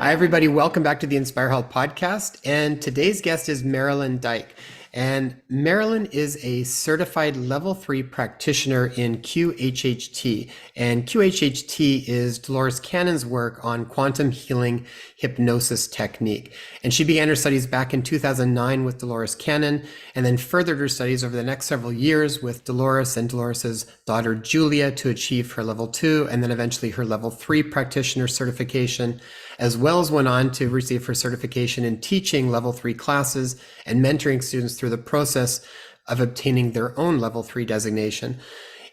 Hi, everybody. Welcome back to the Inspire Health podcast. And today's guest is Marilyn Dyke. And Marilyn is a certified level 3 practitioner in QHHT. And QHHT is Dolores Cannon's work on quantum healing hypnosis technique. And she began her studies back in 2009 with Dolores Cannon, and then furthered her studies over the next several years with Dolores and Dolores's daughter Julia to achieve her level 2 and then eventually her level 3 practitioner certification, as well as went on to receive her certification in teaching level 3 classes and mentoring students through the process of obtaining their own level 3 designation.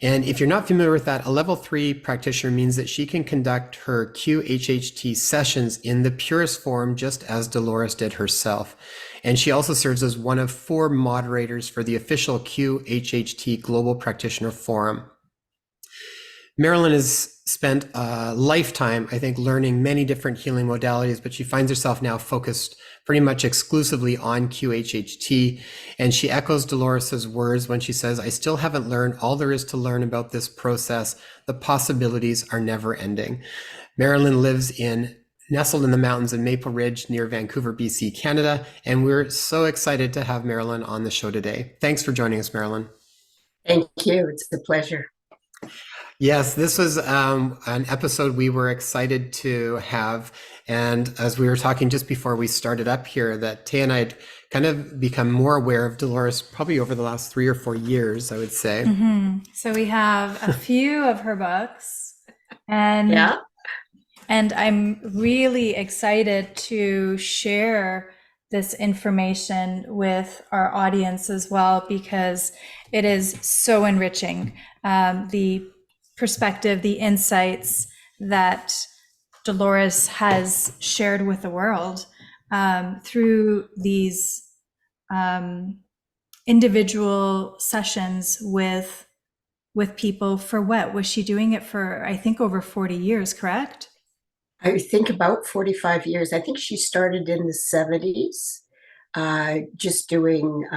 And if you're not familiar with that, a level 3 practitioner means that she can conduct her QHHT sessions in the purest form, just as Dolores did herself. And she also serves as one of 4 moderators for the official QHHT Global Practitioner Forum. Marilyn has spent a lifetime, I think, learning many different healing modalities, but she finds herself now focused pretty much exclusively on QHHT. And she echoes Dolores's words when she says, "I still haven't learned all there is to learn about this process. The possibilities are never ending." Marilyn lives nestled in the mountains in Maple Ridge near Vancouver, BC, Canada. And we're so excited to have Marilyn on the show today. Thanks for joining us, Marilyn. Thank you. It's a pleasure. Yes, this was an episode we were excited to have. And as we were talking just before we started up here, that Tay and I had kind of become more aware of Dolores probably over the last 3 or 4 years, I would say. So we have a few of her books, and Yeah. and I'm really excited to share this information with our audience as well, because it is so enriching. The perspective, the insights that Dolores has shared with the world through these individual sessions with people. For what was she doing it for? I think over 40 years, correct? I think about 45 years. I think she started in the 70s, just doing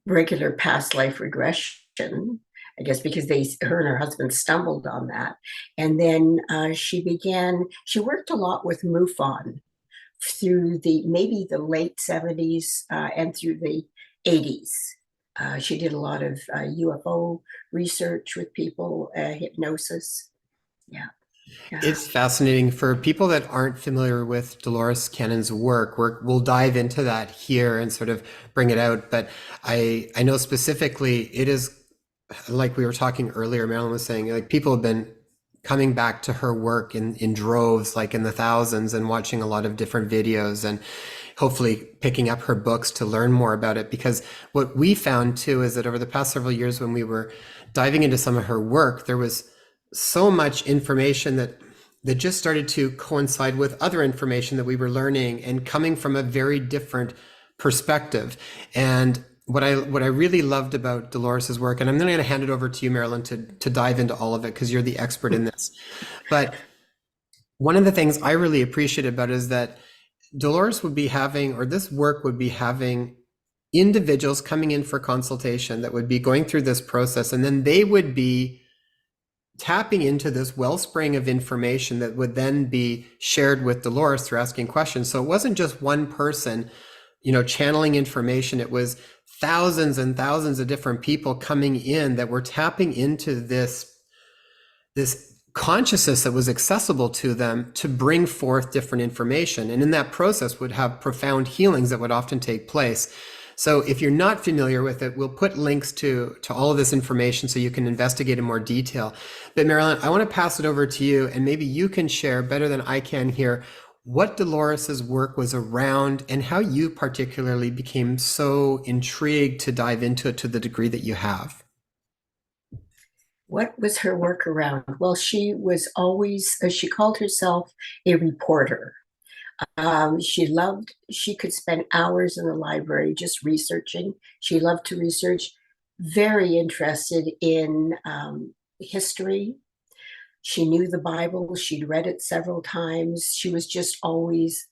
regular past life regression, I guess, because her and her husband stumbled on that. And then she worked a lot with MUFON through maybe the late 70s and through the 80s. She did a lot of UFO research with people, hypnosis. Yeah. It's fascinating for people that aren't familiar with Dolores Cannon's work. We'll dive into that here and sort of bring it out. But I know specifically it is, like we were talking earlier, Marilyn was saying, like, people have been coming back to her work in droves, like in the thousands, and watching a lot of different videos and hopefully picking up her books to learn more about it. Because what we found too is that over the past several years, when we were diving into some of her work, there was so much information that just started to coincide with other information that we were learning and coming from a very different perspective. And what I really loved about Dolores's work, and I'm then going to hand it over to you, Marilyn, to dive into all of it because you're the expert in this. But one of the things I really appreciate about it is that Dolores would be having, or this work would be having, individuals coming in for consultation that would be going through this process, and then they would be tapping into this wellspring of information that would then be shared with Dolores through asking questions. So it wasn't just one person, channeling information. It was thousands and thousands of different people coming in that were tapping into this consciousness that was accessible to them to bring forth different information. And in that process would have profound healings that would often take place. So if you're not familiar with it, we'll put links to all of this information so you can investigate in more detail. But Marilyn, I want to pass it over to you, and maybe you can share better than I can here what Dolores's work was around and how you particularly became so intrigued to dive into it to the degree that you have. What was her work around? Well, she was always, she called herself a reporter. She could spend hours in the library just researching. She loved to research, very interested in history. She knew the Bible. She'd read it several times. She was just always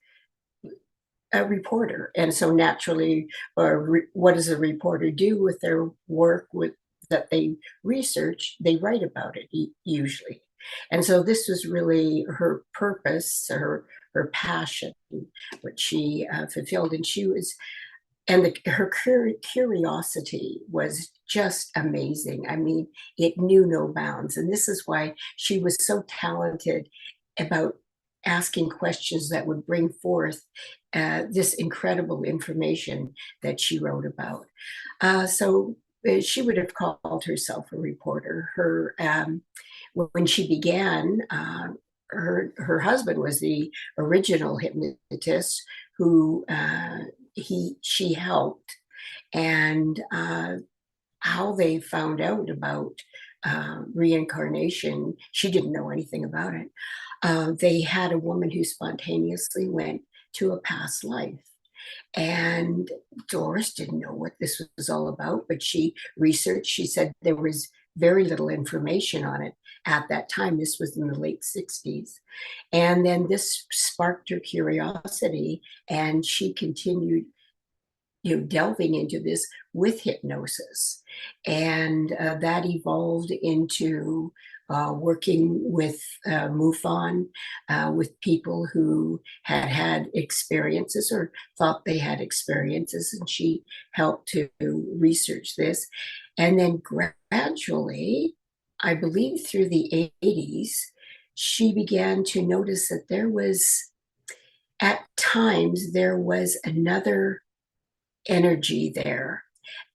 a reporter. And so naturally, what does a reporter do with their work that they research? They write about it usually. And so this was really her purpose, her passion, what she fulfilled. And she was, and her curiosity was just amazing. I mean, it knew no bounds. And this is why she was so talented about asking questions that would bring forth this incredible information that she wrote about. So she would have called herself a reporter. When she began, her husband was the original hypnotist who she helped, and how they found out about reincarnation, she didn't know anything about it. They had a woman who spontaneously went to a past life. And Dolores didn't know what this was all about, but she researched. She said there was very little information on it at that time. This was in the late 60s. And then this sparked her curiosity, and she continued delving into this with hypnosis. And that evolved into working with MUFON, with people who had experiences or thought they had experiences, and she helped to research this. And then gradually, I believe through the 80s, she began to notice that at times, there was another energy there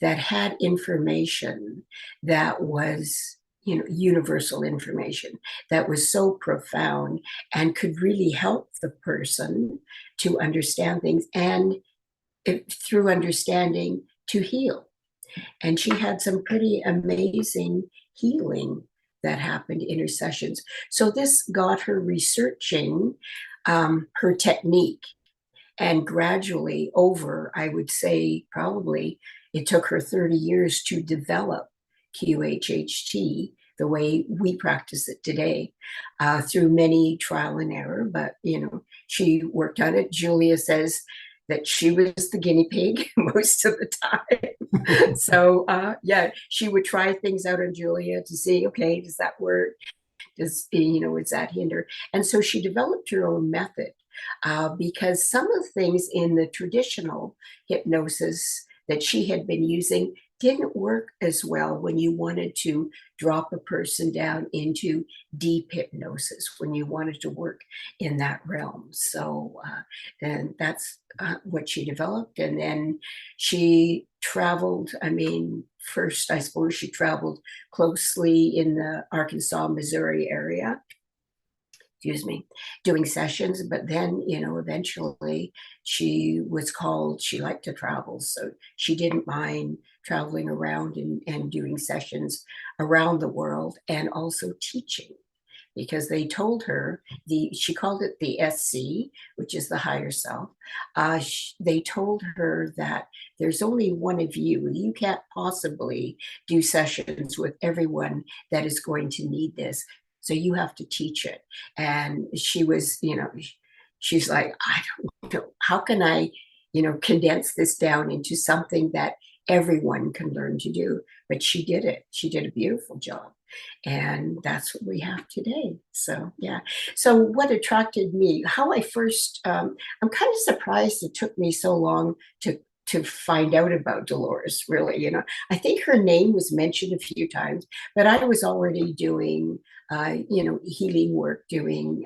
that had information that was universal information, that was so profound and could really help the person to understand things, and through understanding to heal. And she had some pretty amazing healing that happened in her sessions. So this got her researching her technique. And gradually over, I would say probably it took her 30 years to develop QHHT the way we practice it today, through many trial and error. But, she worked on it. Julia says that she was the guinea pig most of the time. So, she would try things out on Julia to see, okay, does that work? Does that hinder? And so she developed her own method, because some of the things in the traditional hypnosis that she had been using didn't work as well when you wanted to drop a person down into deep hypnosis, when you wanted to work in that realm. So and that's what she developed. And then she traveled. I mean, first, I suppose she traveled closely in the Arkansas, Missouri area, doing sessions. But then, eventually she was called, she liked to travel. So she didn't mind traveling around and doing sessions around the world, and also teaching, because they told her, she called it the SC, which is the higher self. They told her that there's only one of you. You can't possibly do sessions with everyone that is going to need this. So you have to teach it. And she was, she's like, I don't know, how can I, condense this down into something that everyone can learn to do? But she did it. She did a beautiful job. And that's what we have today. So, yeah. So what attracted me, how I first, I'm kind of surprised it took me so long to find out about Dolores, really. I think her name was mentioned a few times, but I was already doing, healing work, doing,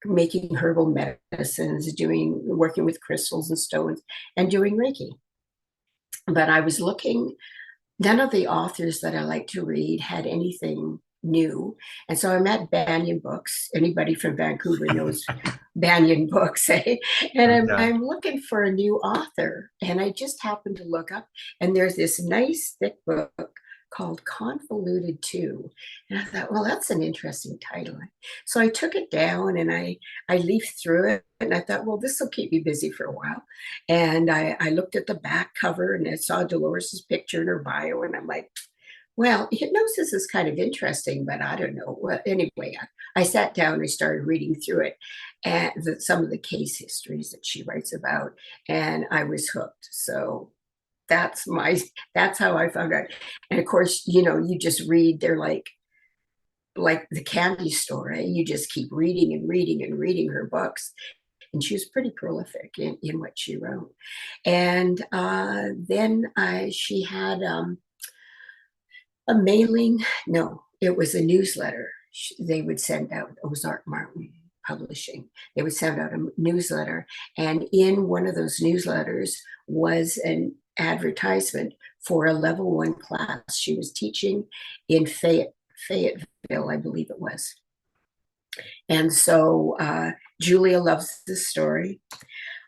making herbal medicines, working with crystals and stones, and doing Reiki. But I was looking, none of the authors that I like to read had anything new. And so I'm at Banyan Books. Anybody from Vancouver knows Banyan Books, eh? And I'm looking for a new author. And I just happened to look up, and there's this nice thick book called Convoluted 2. And I thought, well, that's an interesting title. So I took it down and I leafed through it, and I thought, well, this will keep me busy for a while. And I looked at the back cover, and I saw Dolores's picture in her bio, and I'm like, well, hypnosis is kind of interesting, but I don't know. Well, anyway, I sat down and started reading through it, and some of the case histories that she writes about, and I was hooked. So that's how I found out. And of course, you just read, they're like like the candy store, you just keep reading and reading and reading her books. And she was pretty prolific in what she wrote. And then she had a mailing, no, it was a newsletter. They would send out, Ozark Martin Publishing. They would send out a newsletter. And in one of those newsletters was an advertisement for a level 1 class she was teaching in Fayetteville, I believe it was. And so Julia loves this story.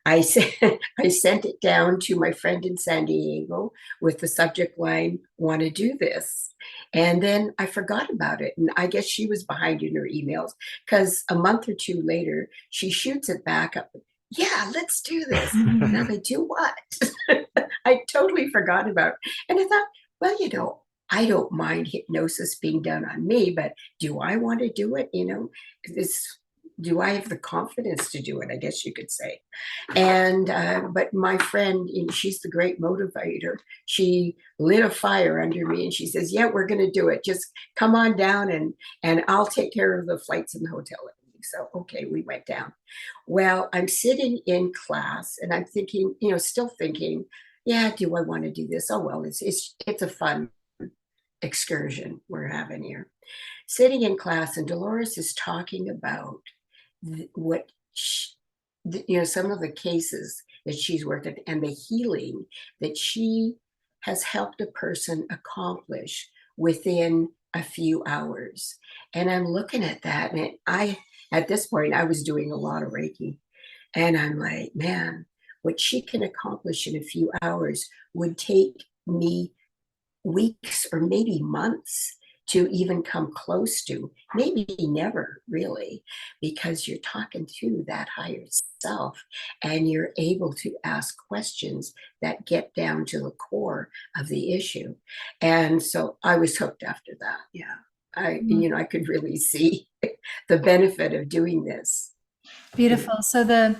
I sent it down to my friend in San Diego with the subject line, "Want to do this?" And then I forgot about it. And I guess she was behind in her emails, because a month or two later, she shoots it back up. Yeah, let's do this. And I'm like, do what? I totally forgot about it. And I thought, well, I don't mind hypnosis being done on me, but do I want to do it? Do I have the confidence to do it? I guess you could say. And but my friend, she's the great motivator. She lit a fire under me, and she says, "Yeah, we're going to do it. Just come on down, and I'll take care of the flights and the hotel." So okay, we went down. Well, I'm sitting in class, and I'm thinking, still thinking, yeah, do I want to do this? Oh well, it's a fun excursion we're having here. Sitting in class, and Dolores is talking about some of the cases that she's worked at and the healing that she has helped a person accomplish within a few hours. And I'm looking at that, and at this point, I was doing a lot of Reiki, and I'm like, man, what she can accomplish in a few hours would take me weeks or maybe months to even come close to, maybe never really, because you're talking to that higher self, and you're able to ask questions that get down to the core of the issue. And so I was hooked after that. Yeah. I could really see the benefit of doing this. Beautiful. So the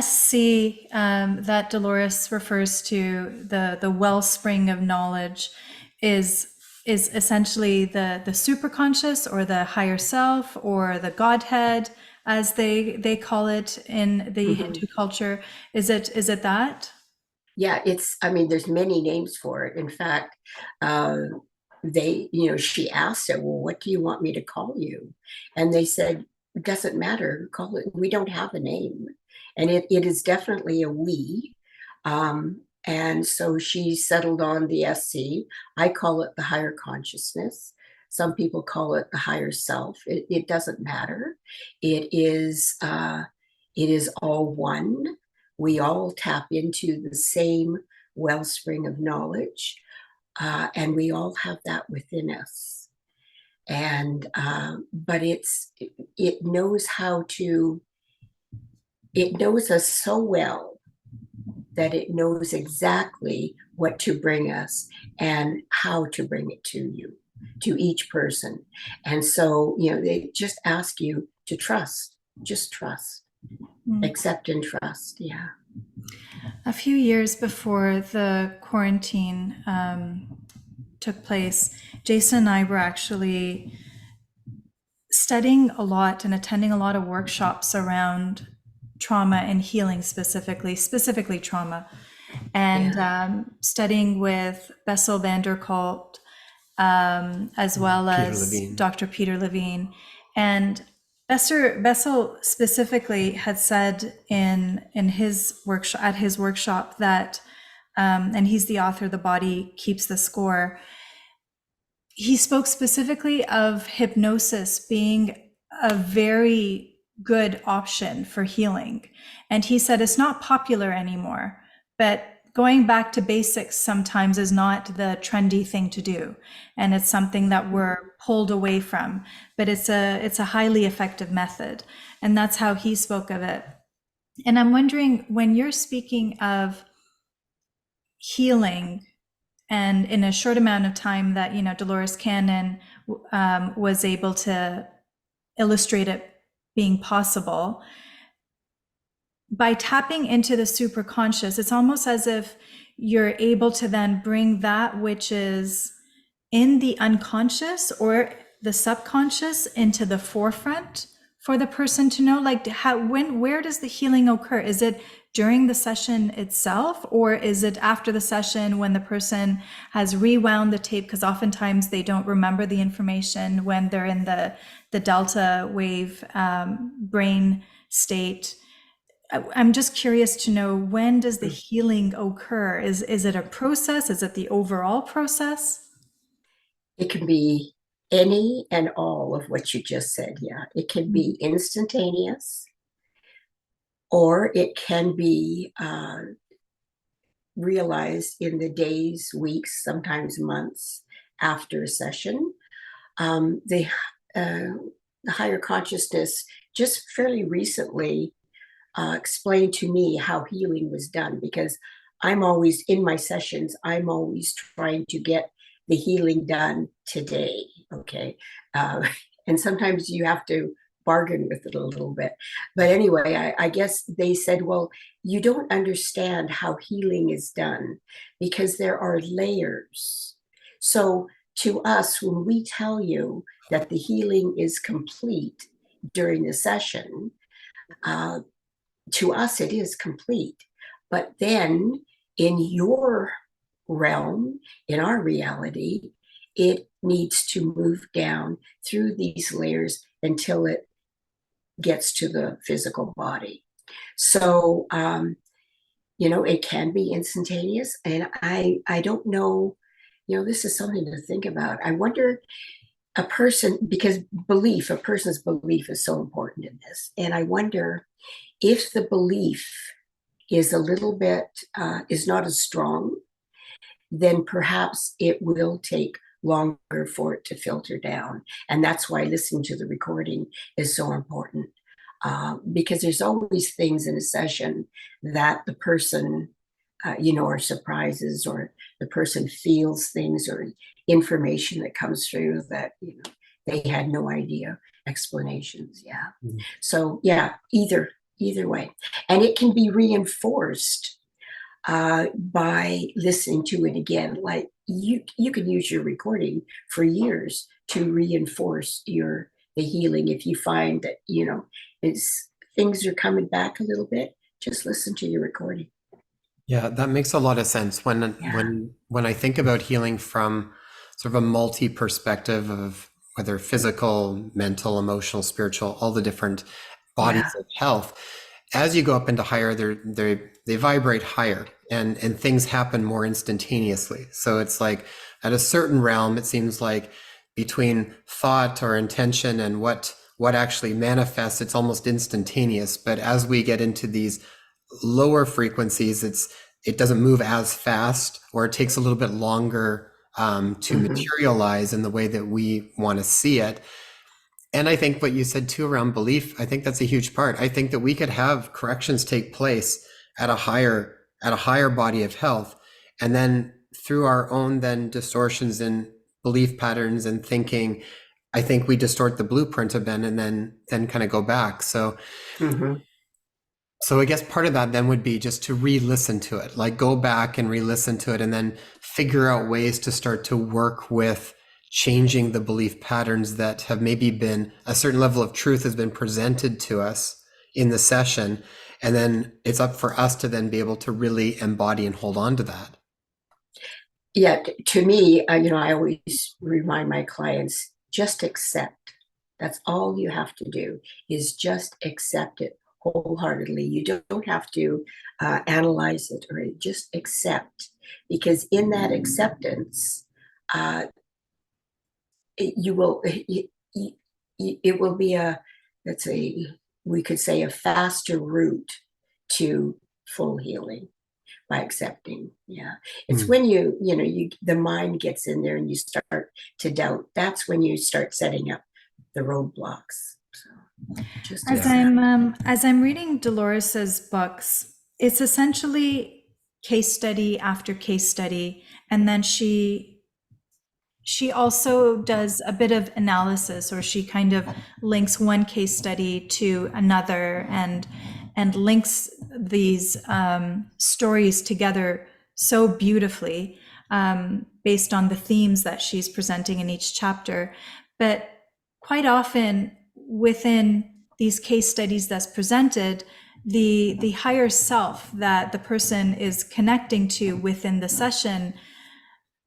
SC that Dolores refers to, the wellspring of knowledge, is essentially the superconscious, or the higher self, or the Godhead, as they call it in the Hindu culture. Is it that? Yeah, there's many names for it. In fact, she asked it, well, what do you want me to call you? And they said, it doesn't matter, call it. We don't have a name. And it is definitely a we. And so she settled on the SC. I call it the higher consciousness. Some people call it the higher self. It doesn't matter. It is all one. We all tap into the same wellspring of knowledge, and we all have that within us. And but it knows it knows us so well that it knows exactly what to bring us and how to bring it to you, to each person. And so, they just ask you to trust, just trust, accept and trust. Yeah. A few years before the quarantine took place, Jason and I were actually studying a lot and attending a lot of workshops around trauma and healing, specifically trauma, and studying with Bessel van der Kolk, as well as Dr. Peter Levine. And Bessel specifically had said in his workshop that, and he's the author of The Body Keeps the Score, he spoke specifically of hypnosis being a very good option for healing. And he said it's not popular anymore, but going back to basics sometimes is not the trendy thing to do. And it's something that we're pulled away from, but it's a highly effective method. And that's how he spoke of it. And I'm wondering, when you're speaking of healing, and in a short amount of time that, Dolores Cannon was able to illustrate it being possible, by tapping into the superconscious, it's almost as if you're able to then bring that which is in the unconscious, or the subconscious into the forefront for the person to know? Like where does the healing occur? Is it during the session itself, or is it after the session when the person has rewound the tape? Because oftentimes they don't remember the information when they're in the delta wave brain state. I'm just curious to know, when does the healing occur? Is it a process? Is it the overall process? It can be any and all of what you just said. Yeah. It can be instantaneous, or it can be realized in the days, weeks, sometimes months after a session. The higher consciousness just fairly recently explained to me how healing was done, because I'm always in my sessions, I'm always trying to get the healing done today. Okay. And sometimes you have to bargain with it a little bit. But anyway, I guess they said, well, you don't understand how healing is done because there are layers. So to us, when we tell you that the healing is complete during the session, to us, it is complete. But then in your realm, in our reality, it needs to move down through these layers until it gets to the physical body. So, it can be instantaneous. And I don't know, this is something to think about. I wonder, a person's belief is so important in this. And I wonder if the belief is a little bit, is not as strong, then perhaps it will take longer for it to filter down. And that's why listening to the recording is so important, because there's always things in a session that the person, are surprises, or the person feels things or information that comes through that, they had no idea, explanations. Yeah. Mm-hmm. So yeah, either way. And it can be reinforced by listening to it again. Like you can use your recording for years to reinforce the healing. If you find that, things are coming back a little bit, just listen to your recording. Yeah, that makes a lot of sense. When I think about healing from sort of a multi-perspective of whether physical, mental, emotional, spiritual, all the different bodies of health, as you go up into higher, they vibrate higher, and things happen more instantaneously. So it's like at a certain realm, it seems like between thought or intention and what actually manifests, it's almost instantaneous. But as we get into these lower frequencies, it doesn't move as fast, or it takes a little bit longer to materialize in the way that we want to see it. And I think what you said too around belief, I think that's a huge part. I think that we could have corrections take place at a higher body of health, and then through our own then distortions in belief patterns and thinking, I think we distort the blueprint of them and then kind of go back. So So I guess part of that then would be just to re-listen to it, like go back and re-listen to it, and then figure out ways to start to work with changing the belief patterns that have maybe been a certain level of truth has been presented to us in the session. And then it's up for us to then be able to really embody and hold on to that. Yeah, to me, I always remind my clients, just accept. That's all you have to do, is just accept it wholeheartedly. You don't have to analyze it, or just accept, because in that acceptance, it will be we could say a faster route to full healing by accepting. Yeah. It's when the mind gets in there and you start to doubt, that's when you start setting up the roadblocks. So just as I'm reading Dolores's books, it's essentially case study after case study, and then she also does a bit of analysis, or she kind of links one case study to another, and links these stories together so beautifully, based on the themes that she's presenting in each chapter. But quite often within these case studies that's presented, the higher self that the person is connecting to within the session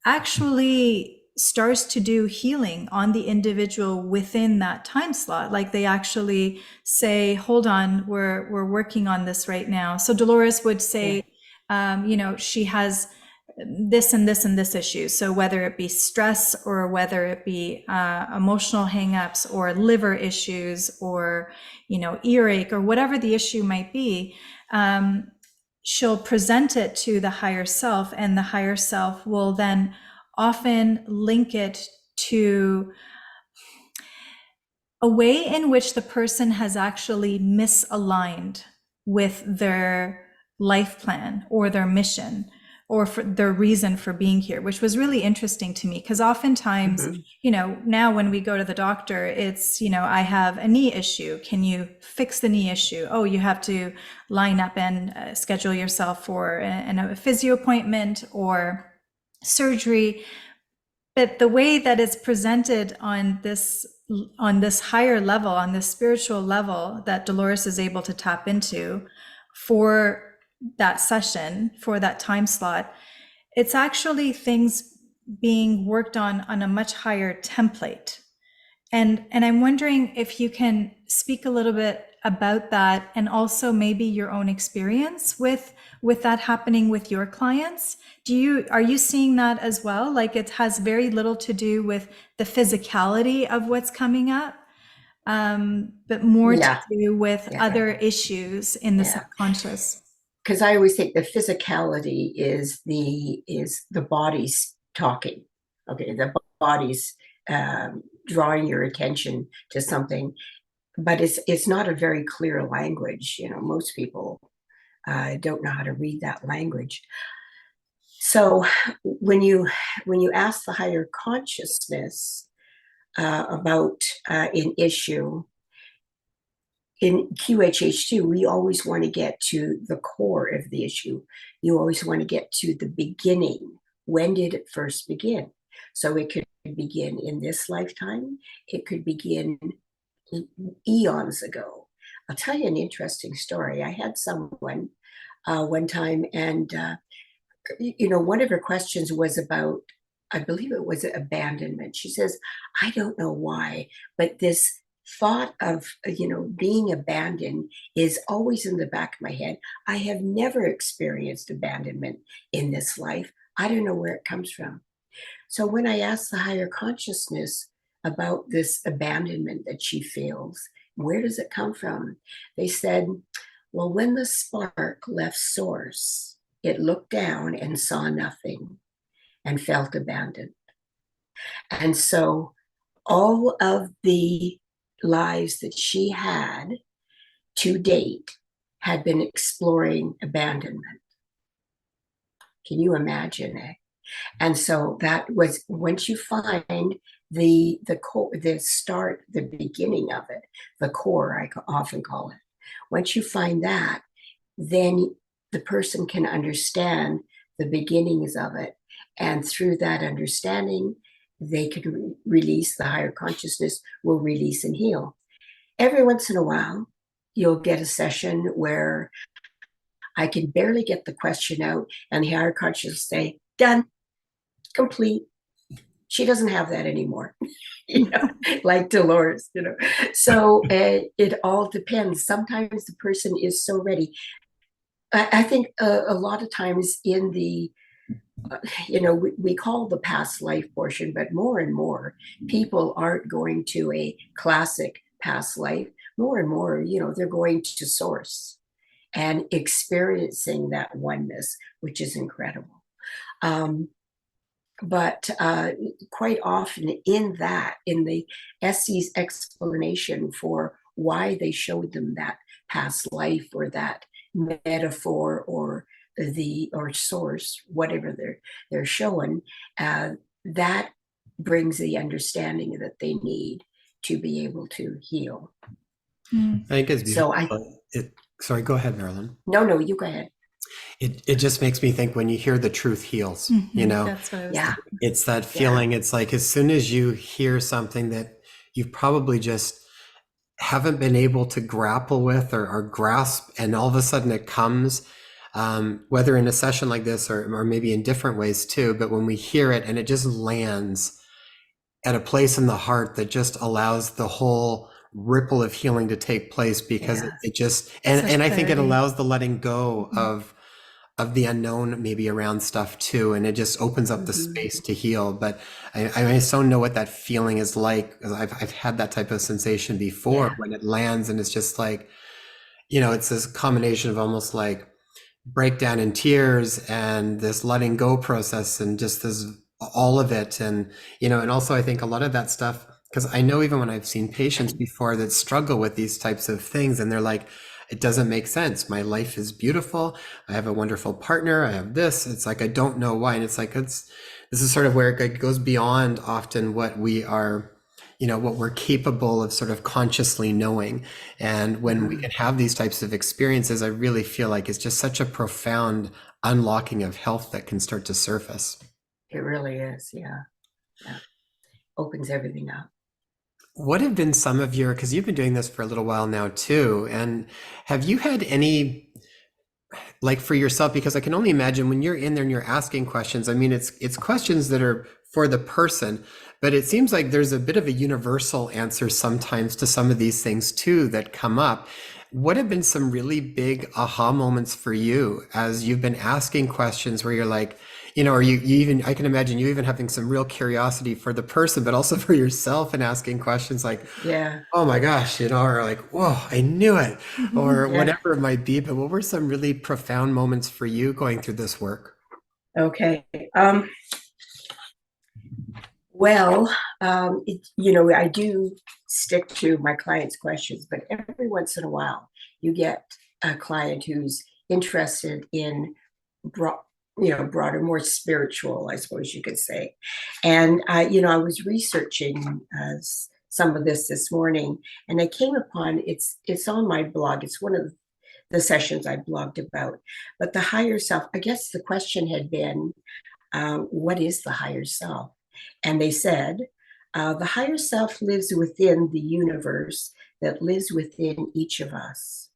actually starts to do healing on the individual within that time slot. Like they actually say, hold on, we're working on this right now. So Dolores would say, she has this and this and this issue. So whether it be stress or whether it be emotional hangups or liver issues or, earache or whatever the issue might be, she'll present it to the higher self, and the higher self will then often link it to a way in which the person has actually misaligned with their life plan or their mission or for their reason for being here, which was really interesting to me. Because oftentimes, now when we go to the doctor, it's, I have a knee issue. Can you fix the knee issue? Oh, you have to line up and schedule yourself for a physio appointment or surgery. But the way that it's presented on this higher level, on this spiritual level that Dolores is able to tap into for that session, for that time slot, it's actually things being worked on a much higher template. And I'm wondering if you can speak a little bit about that, and also maybe your own experience with that happening with your clients. Are you seeing that as well? Like it has very little to do with the physicality of what's coming up, but more to do with other issues in the subconscious. Because I always think the physicality is the body's talking. Okay, the body's drawing your attention to something, but it's not a very clear language. Most people don't know how to read that language. So when you ask the higher consciousness about an issue, in QHHT, we always want to get to the core of the issue. You always want to get to the beginning. When did it first begin? So it could begin in this lifetime. It could begin eons ago. I'll tell you an interesting story. I had someone one time, and one of her questions was about, I believe it was abandonment. She says, I don't know why, but this thought of being abandoned is always in the back of my head. I have never experienced abandonment in this life. I don't know where it comes from. So when I asked the higher consciousness about this abandonment that she feels, where does it come from? They said, well, when the spark left source, it looked down and saw nothing and felt abandoned. And so all of the lives that she had to date had been exploring abandonment. Can you imagine it? And so that was, once you find the core, the start, the beginning of it, the core, I often call it. Once you find that, then the person can understand the beginnings of it. And through that understanding, they can release, the higher consciousness will release and heal. Every once in a while, you'll get a session where I can barely get the question out, and the higher consciousness say, done, complete. She doesn't have that anymore, like Dolores, So it all depends. Sometimes the person is so ready. I think a lot of times in the we call the past life portion, but more and more people aren't going to a classic past life. More and more, they're going to source and experiencing that oneness, which is incredible. But quite often in the SC's explanation for why they showed them that past life or that metaphor or source, whatever they're showing, that brings the understanding that they need to be able to heal. I think it's beautiful. Sorry, go ahead, Marilyn. No, you go ahead. It just makes me think when you hear the truth heals, That's what I was thinking. It's that feeling. It's like as soon as you hear something that you've probably just haven't been able to grapple with or grasp, and all of a sudden it comes, whether in a session like this or maybe in different ways too. But when we hear it and it just lands at a place in the heart that just allows the whole ripple of healing to take place, because Yeah. it just, Such and I think it clarity. allows the letting go of the unknown maybe around stuff too, and it just opens up the space to heal. But I so know what that feeling is like, because I've had that type of sensation before, Yeah. when it lands and it's just like, it's this combination of almost like breakdown in tears and this letting go process and just this, all of it. And and also I think a lot of that stuff, because I know even when I've seen patients before that struggle with these types of things, and they're like, it doesn't make sense, my life is beautiful, I have a wonderful partner, I have this, it's like I don't know why. And it's like, this is sort of where it goes beyond often what we are, what we're capable of sort of consciously knowing. And when we can have these types of experiences, I really feel like it's just such a profound unlocking of health that can start to surface. It really is. Yeah. Yeah. Opens everything up. What have been some of your, because you've been doing this for a little while now too, and have you had any, like for yourself, because I can only imagine when you're in there and you're asking questions, I mean, it's questions that are for the person, but it seems like there's a bit of a universal answer sometimes to some of these things too that come up. What have been some really big aha moments for you as you've been asking questions where you're like, or you even, I can imagine you even having some real curiosity for the person, but also for yourself, and asking questions like, Yeah. oh my gosh, or like, whoa, I knew it, or Yeah. whatever it might be. But what were some really profound moments for you going through this work? Okay. Well, I do stick to my clients' questions, but every once in a while, you get a client who's interested in broader, more spiritual, I suppose you could say. And I was researching some of this morning, and I came upon it's on my blog. It's one of the sessions I blogged about. But the higher self, I guess the question had been, what is the higher self? And they said, the higher self lives within the universe that lives within each of us.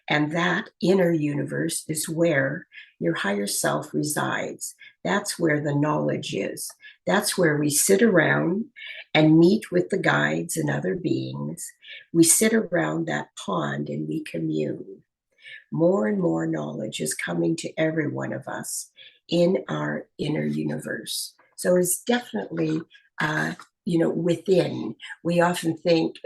And that inner universe is where your higher self resides. That's where the knowledge is. That's where we sit around and meet with the guides and other beings. We sit around that pond and we commune. More and more knowledge is coming to every one of us in our inner universe. So it's definitely, within. We often think,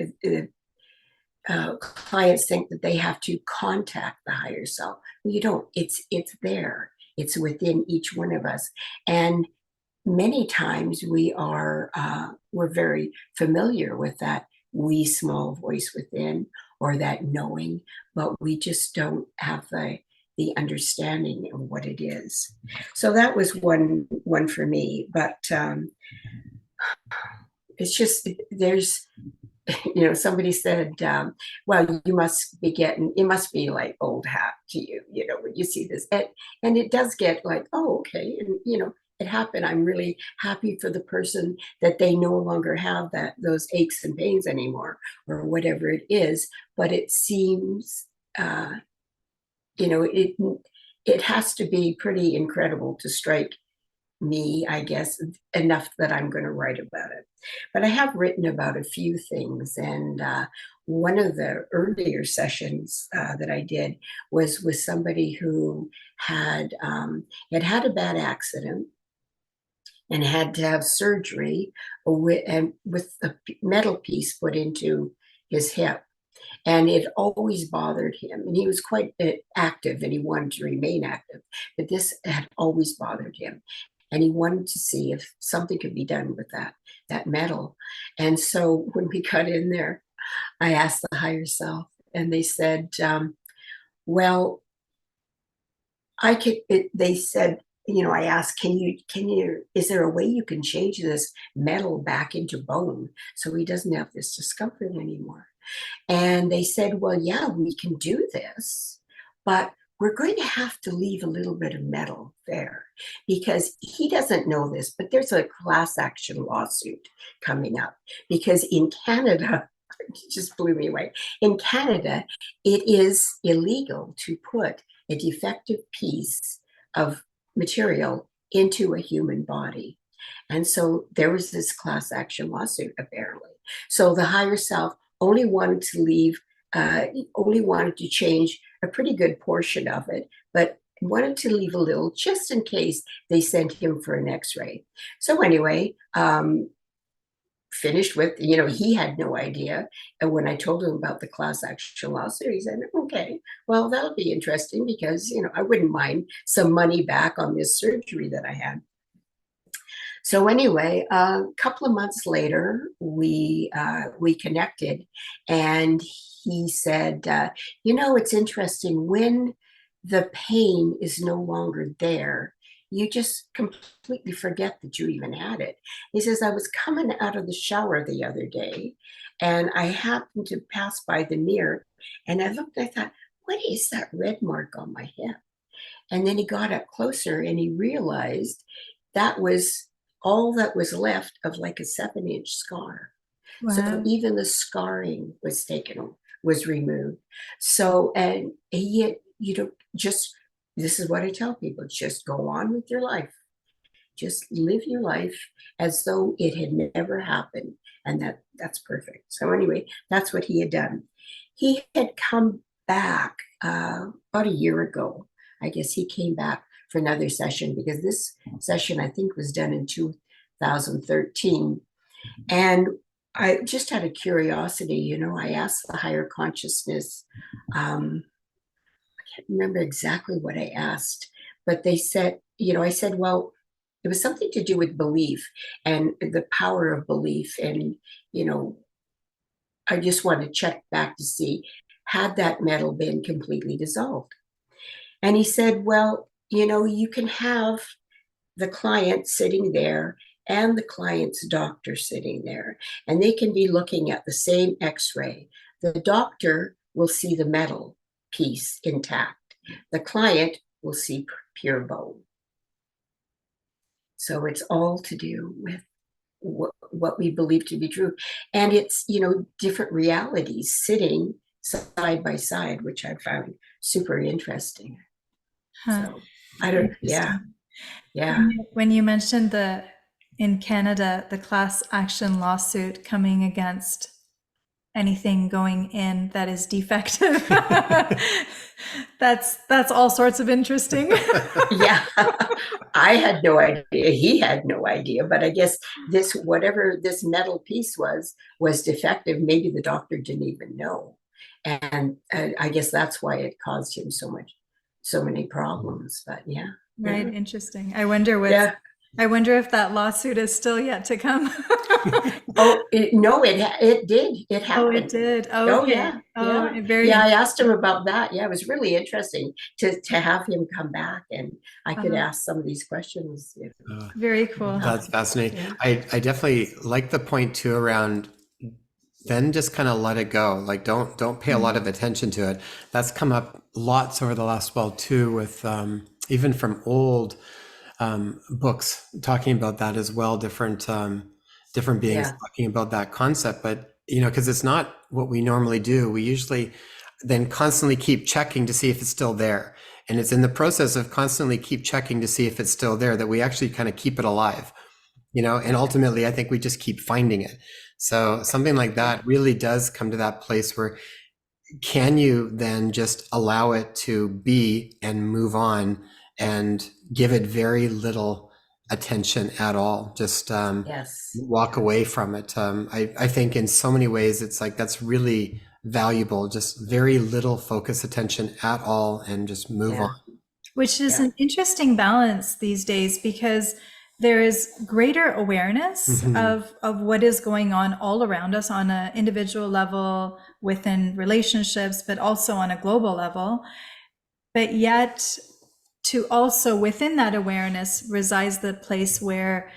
clients think that they have to contact the higher self. Well, you don't. It's there. It's within each one of us, and many times we're very familiar with that wee small voice within, or that knowing, but we just don't have the understanding of what it is. So that was one for me. But it's just there's somebody said, well, you must be it must be like old hat to you, when you see this. And it does get like, oh, okay. And, it happened. I'm really happy for the person that they no longer have those aches and pains anymore, or whatever it is. But it seems, it has to be pretty incredible to strike me, I guess, enough that I'm going to write about it. But I have written about a few things, and one of the earlier sessions that I did was with somebody who had a bad accident and had to have surgery with a metal piece put into his hip. And it always bothered him. And he was quite active, and he wanted to remain active. But this had always bothered him. And he wanted to see if something could be done with that metal. And so when we got in there, I asked the higher self, and they said, well, they said, I asked, is there a way you can change this metal back into bone so he doesn't have this discomfort anymore? And they said, well, yeah, we can do this, but we're going to have to leave a little bit of metal there, because he doesn't know this, but there's a class action lawsuit coming up, because in Canada, it just blew me away. In Canada, it is illegal to put a defective piece of material into a human body. And so there was this class action lawsuit, apparently. So the higher self only wanted to leave, only wanted to change a pretty good portion of it, but wanted to leave a little just in case they sent him for an x-ray. So anyway, finished with, he had no idea. And when I told him about the class action lawsuit, he said, okay, well, that'll be interesting, because, I wouldn't mind some money back on this surgery that I had. So anyway, a couple of months later, we connected, and he said, it's interesting, when the pain is no longer there, you just completely forget that you even had it. He says, I was coming out of the shower the other day, and I happened to pass by the mirror, and I looked, I thought, what is that red mark on my hip? And then he got up closer, and he realized that was all that was left of like a 7-inch scar. Wow. So even the scarring was removed. So, and he, just, this is what I tell people, just go on with your life. Just live your life as though it had never happened. And that's perfect. So anyway, that's what he had done. He had come back about a year ago. I guess he came back for another session, because this session, I think, was done in 2013. And I just had a curiosity, I asked the higher consciousness, I can't remember exactly what I asked, but they said, I said, well, it was something to do with belief and the power of belief. And, I just want to check back to see, had that metal been completely dissolved? And he said, well, you can have the client sitting there and the client's doctor sitting there, and they can be looking at the same x-ray. The doctor will see the metal piece intact. The client will see pure bone. So it's all to do with what we believe to be true. And it's, different realities sitting side by side, which I found super interesting. Huh. So I don't, yeah. When you mentioned in Canada, the class action lawsuit coming against anything going in that is defective, that's all sorts of interesting. Yeah, I had no idea. He had no idea, but I guess whatever this metal piece was defective. Maybe the doctor didn't even know. And I guess that's why it caused him so many problems, but yeah. Right. Interesting. I wonder if that lawsuit is still yet to come. It did. It happened. Oh, it did. Okay. Oh, yeah. I asked him about that. Yeah, it was really interesting to have him come back, and I could ask some of these questions. Very cool. That's fascinating. Yeah. I definitely like the point too around then just kind of let it go. Like don't pay a lot of attention to it. That's come up lots over the last while too, with even from old books talking about that as well, different beings talking about that concept. But because it's not what we normally do. We usually then constantly keep checking to see if it's still there, and it's in the process of constantly keep checking to see if it's still there that we actually kind of keep it alive, and ultimately I think we just keep finding it. So something like that really does come to that place where, can you then just allow it to be and move on and give it very little attention at all? Just walk away from it. I think in so many ways it's like that's really valuable. Just very little focus attention at all, and just move on. Which is an interesting balance these days, because there is greater awareness of what is going on all around us on an individual level, within relationships, but also on a global level. But yet, to also within that awareness resides the place where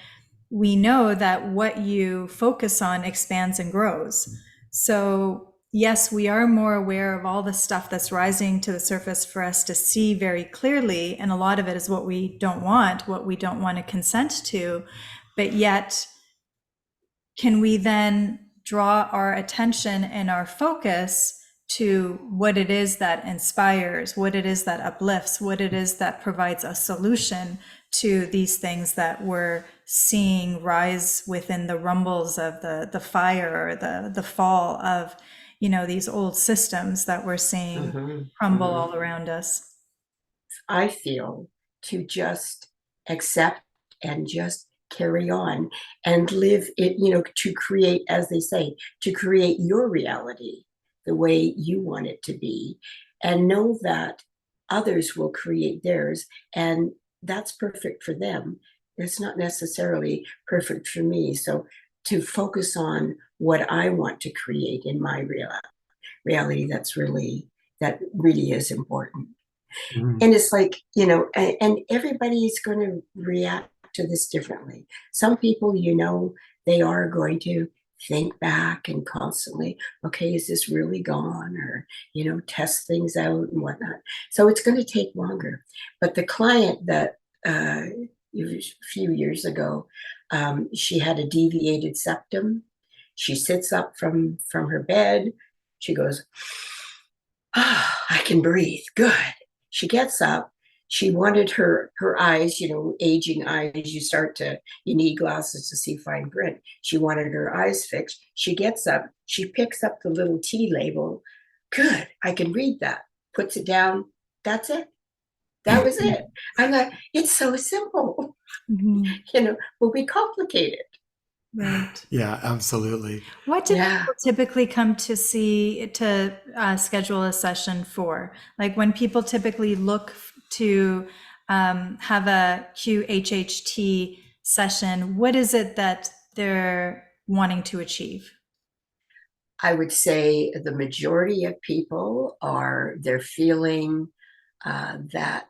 we know that what you focus on expands and grows. So, yes, we are more aware of all the stuff that's rising to the surface for us to see very clearly. And a lot of it is what we don't want, what we don't want to consent to. But yet, can we then draw our attention and our focus to what it is that inspires, what it is that uplifts, what it is that provides a solution to these things that we're seeing rise within the rumbles of the fire, or the fall of, these old systems that we're seeing crumble all around us. I feel to just accept and just carry on and live it, to create, as they say, to create your reality the way you want it to be, and know that others will create theirs, and that's perfect for them. It's not necessarily perfect for me. So to focus on what I want to create in my reality, that really is important. Mhm. And it's like, and everybody's going to react to this differently. Some people, they are going to think back and constantly, okay, is this really gone? Or, test things out and whatnot. So it's going to take longer. But the client that a few years ago, she had a deviated septum. She sits up from her bed. She goes, I can breathe. Good. She gets up. She wanted her eyes, aging eyes, you need glasses to see fine print. She wanted her eyes fixed. She gets up. She picks up the little T label. Good. I can read that. Puts it down. That's it. That was it. I'm like, it's so simple. But we complicate it. Right. Yeah, absolutely. What do people typically come to schedule a session for? Like when people typically look to have a QHHT session, what is it that they're wanting to achieve? I would say the majority of people they're feeling that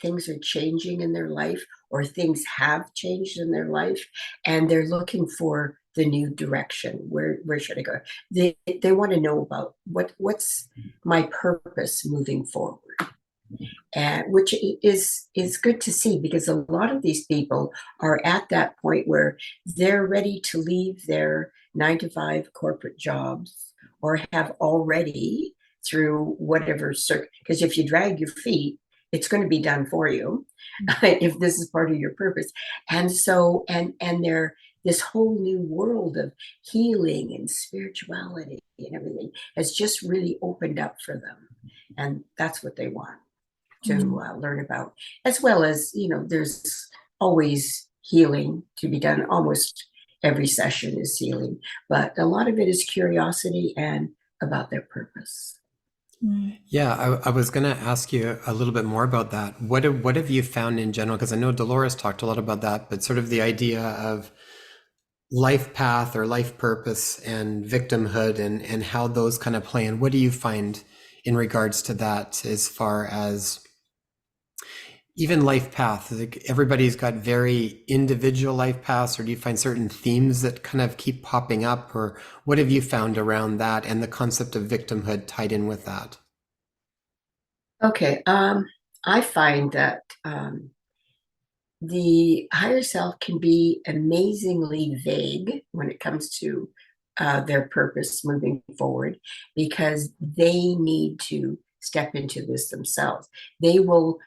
things are changing in their life, or things have changed in their life, and they're looking for the new direction. Where should I go? They want to know about what's my purpose moving forward, and which is good to see, because a lot of these people are at that point where they're ready to leave their 9-to-5 corporate jobs, or have already, through whatever because if you drag your feet, it's going to be done for you if this is part of your purpose. And so and they're this whole new world of healing and spirituality and everything has just really opened up for them, and that's what they want to learn about. As well as, there's always healing to be done. Almost every session is healing, but a lot of it is curiosity and about their purpose. Yeah, I was going to ask you a little bit more about that. What have you found in general? Because I know Dolores talked a lot about that, but sort of the idea of life path or life purpose and victimhood, and how those kind of play in. What do you find in regards to that, as far as even life path? Like, everybody's got very individual life paths, or do you find certain themes that kind of keep popping up, or what have you found around that and the concept of victimhood tied in with that? Okay, I find that the higher self can be amazingly vague when it comes to their purpose moving forward, because they need to step into this themselves. They will,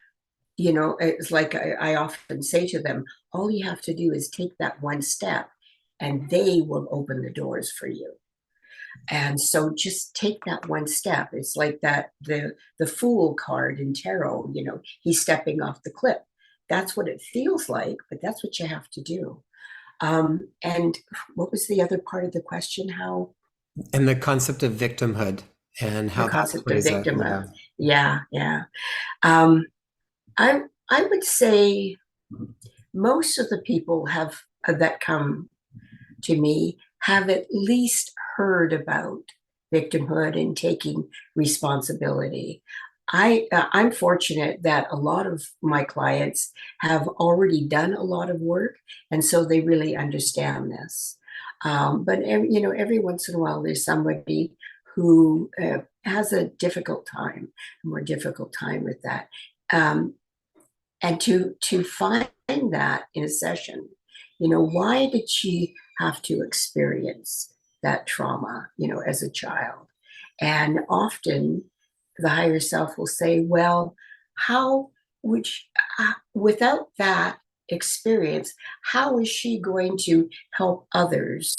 it's like I often say to them, all you have to do is take that one step, and they will open the doors for you. And so just take that one step. It's like that the Fool card in tarot, he's stepping off the cliff. That's what it feels like, but that's what you have to do. And what was the other part of the question? How And the concept of victimhood and the how that concept of plays out. victim. Yeah. Yeah. Um, I would say most of the people that come to me have at least heard about victimhood and taking responsibility. I'm fortunate that a lot of my clients have already done a lot of work, and so they really understand this. But every once in a while, there's somebody who has a more difficult time with that. And to find that in a session, why did she have to experience that trauma, as a child? And often the higher self will say, well, how would she, without that experience, how is she going to help others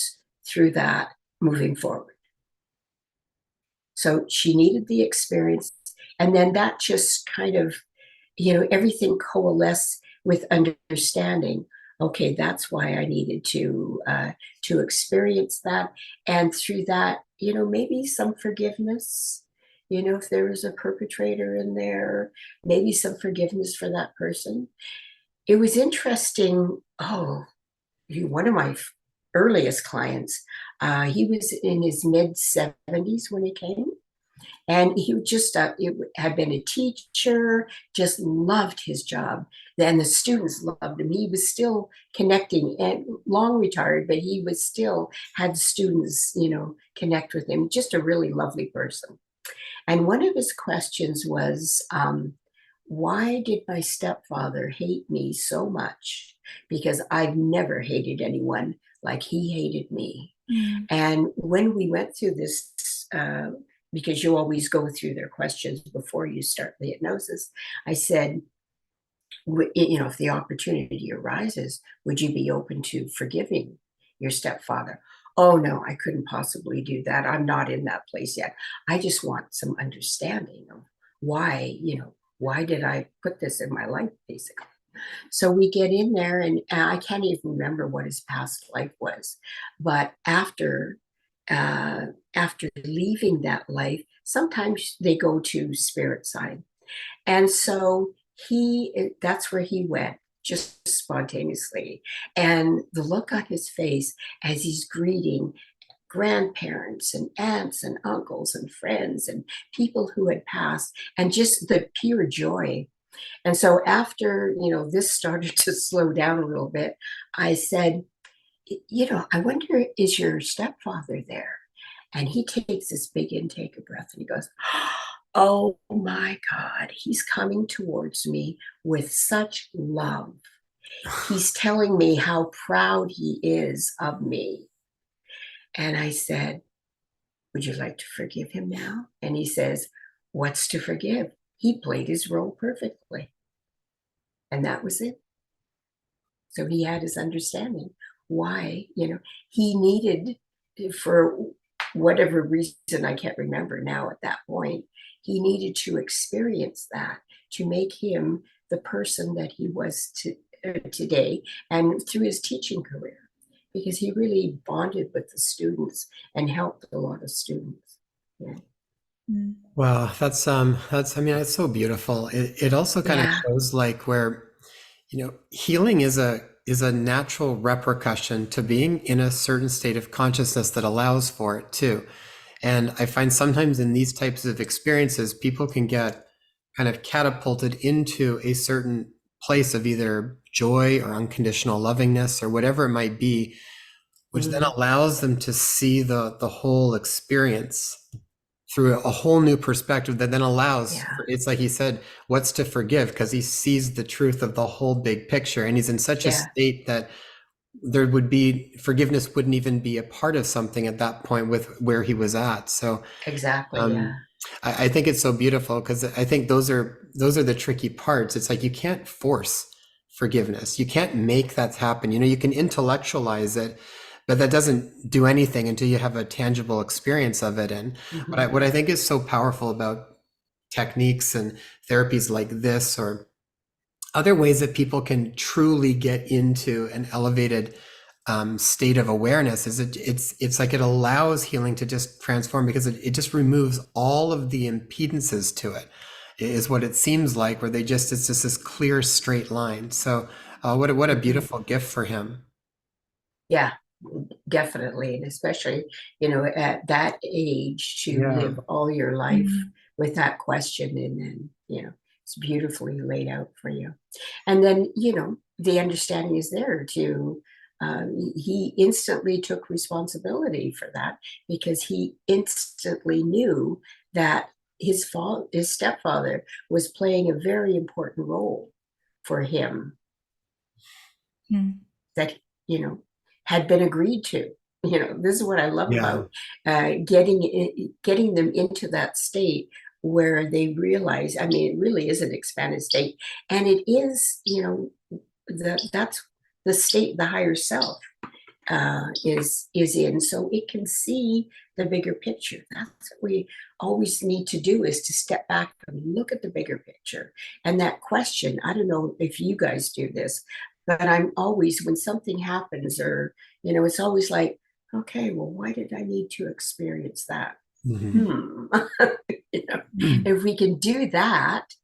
through that moving forward? So she needed the experience. And then that just kind of, everything coalesced with understanding. Okay, that's why I needed to experience that, and through that, maybe some forgiveness. If there was a perpetrator in there, maybe some forgiveness for that person. It was interesting. Oh, one of my earliest clients, he was in his mid-70s when he came. And he just had been a teacher, just loved his job. Then the students loved him. He was still connecting, and long retired, but he was still had students, connect with him. Just a really lovely person. And one of his questions was, why did my stepfather hate me so much? Because I've never hated anyone like he hated me. Mm. And when we went through this, because you always go through their questions before you start the hypnosis, I said, if the opportunity arises, would you be open to forgiving your stepfather? Oh, no, I couldn't possibly do that. I'm not in that place yet. I just want some understanding of why, why did I put this in my life, basically. So we get in there, and I can't even remember what his past life was. But after leaving that life, sometimes they go to spirit side. And so that's where he went, just spontaneously. And the look on his face as he's greeting grandparents and aunts and uncles and friends and people who had passed, and just the pure joy. And so after, this started to slow down a little bit, I said, I wonder, is your stepfather there? And he takes this big intake of breath and he goes, oh my God, he's coming towards me with such love. He's telling me how proud he is of me. And I said, would you like to forgive him now? And he says, what's to forgive? He played his role perfectly. And that was it. So he had his understanding why, he needed, for whatever reason, I can't remember now at that point, he needed to experience that to make him the person that he was today, and through his teaching career, because he really bonded with the students and helped a lot of students. Yeah. Wow, I mean, it's so beautiful. It also kind of Yeah. shows like where, healing is a natural repercussion to being in a certain state of consciousness that allows for it too. And I find sometimes in these types of experiences, people can get kind of catapulted into a certain place of either joy or unconditional lovingness or whatever it might be, which then Mhm. allows them to see the whole experience through a whole new perspective that then allows Yeah. it's like he said, what's to forgive, because he sees the truth of the whole big picture, and he's in such a Yeah. state that there would be forgiveness wouldn't even be a part of something at that point with where he was at. So Exactly. Yeah. um, I think it's so beautiful, because I think those are the tricky parts. It's like you can't force forgiveness. You can't make that happen. You can intellectualize it, but that doesn't do anything until you have a tangible experience of it. And Mhm. what I think is so powerful about techniques and therapies like this, or other ways that people can truly get into an elevated state of awareness, is it's like it allows healing to just transform, because it just removes all of the impedances to it, is what it seems like, where it's just this clear straight line. So what a Mhm. beautiful gift for him. Yeah, definitely. And especially, at that age, to Yeah. live all your life Mm. with that question, and then, it's beautifully laid out for you. And then, the understanding is there to he instantly took responsibility for that, because he instantly knew that his stepfather was playing a very important role for him, that, had been agreed to. This is what I love about getting them into that state where they realize, I mean, it really is an expanded state, and it is, that's the state the higher self is in, so it can see the bigger picture. That's what we always need to do, is to step back and look at the bigger picture. And that question, I don't know if you guys do this, but I'm always, when something happens, or it's always like, okay, well, why did I need to experience that? If we can do that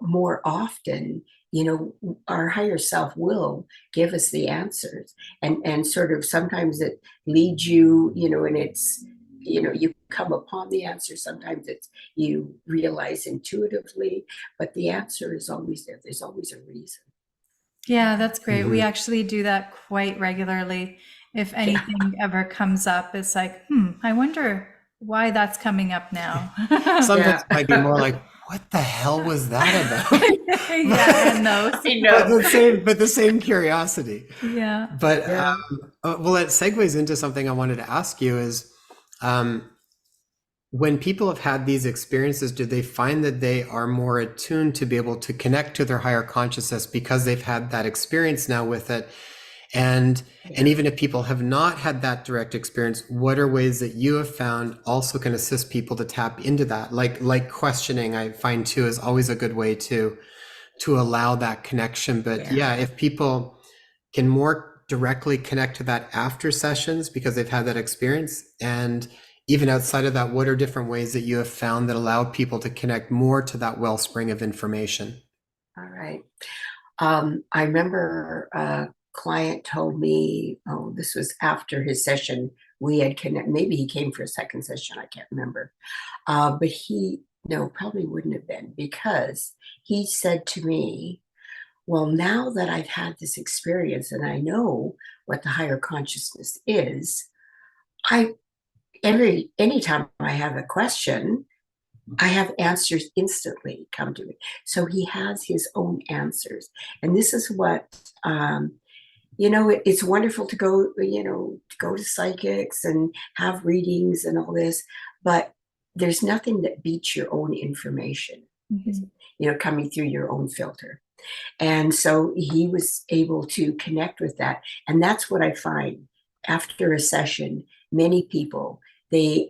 more often, our higher self will give us the answers, and sort of sometimes it leads you, and it's, you come upon the answer. Sometimes it's, you realize intuitively, but the answer is always there. There's always a reason. Yeah, that's great. We actually do that quite regularly. If anything ever comes up, it's like, I wonder why that's coming up now. Sometimes it might be more like, what the hell was that about? And those. But the same curiosity. Yeah. But well, it segues into something I wanted to ask you is, when people have had these experiences, do they find that they are more attuned to be able to connect to their higher consciousness because they've had that experience now with it? And even if people have not had that direct experience, what are ways that you have found also can assist people to tap into that? Like questioning, I find too, is always a good way to allow that connection. But if people can more directly connect to that after sessions because they've had that experience, and even outside of that, what are different ways that you have found that allow people to connect more to that wellspring of information? All right. I remember a client told me, this was after his session, we had connected. Maybe he came for a second session, I can't remember. But probably wouldn't have been, because he said to me, well, now that I've had this experience and I know what the higher consciousness is, anytime I have a question, I have answers instantly come to me. So he has his own answers. And this is what, it's wonderful to go, to go to psychics and have readings and all this, but there's nothing that beats your own information, coming through your own filter. And so he was able to connect with that. And that's what I find after a session, many people, they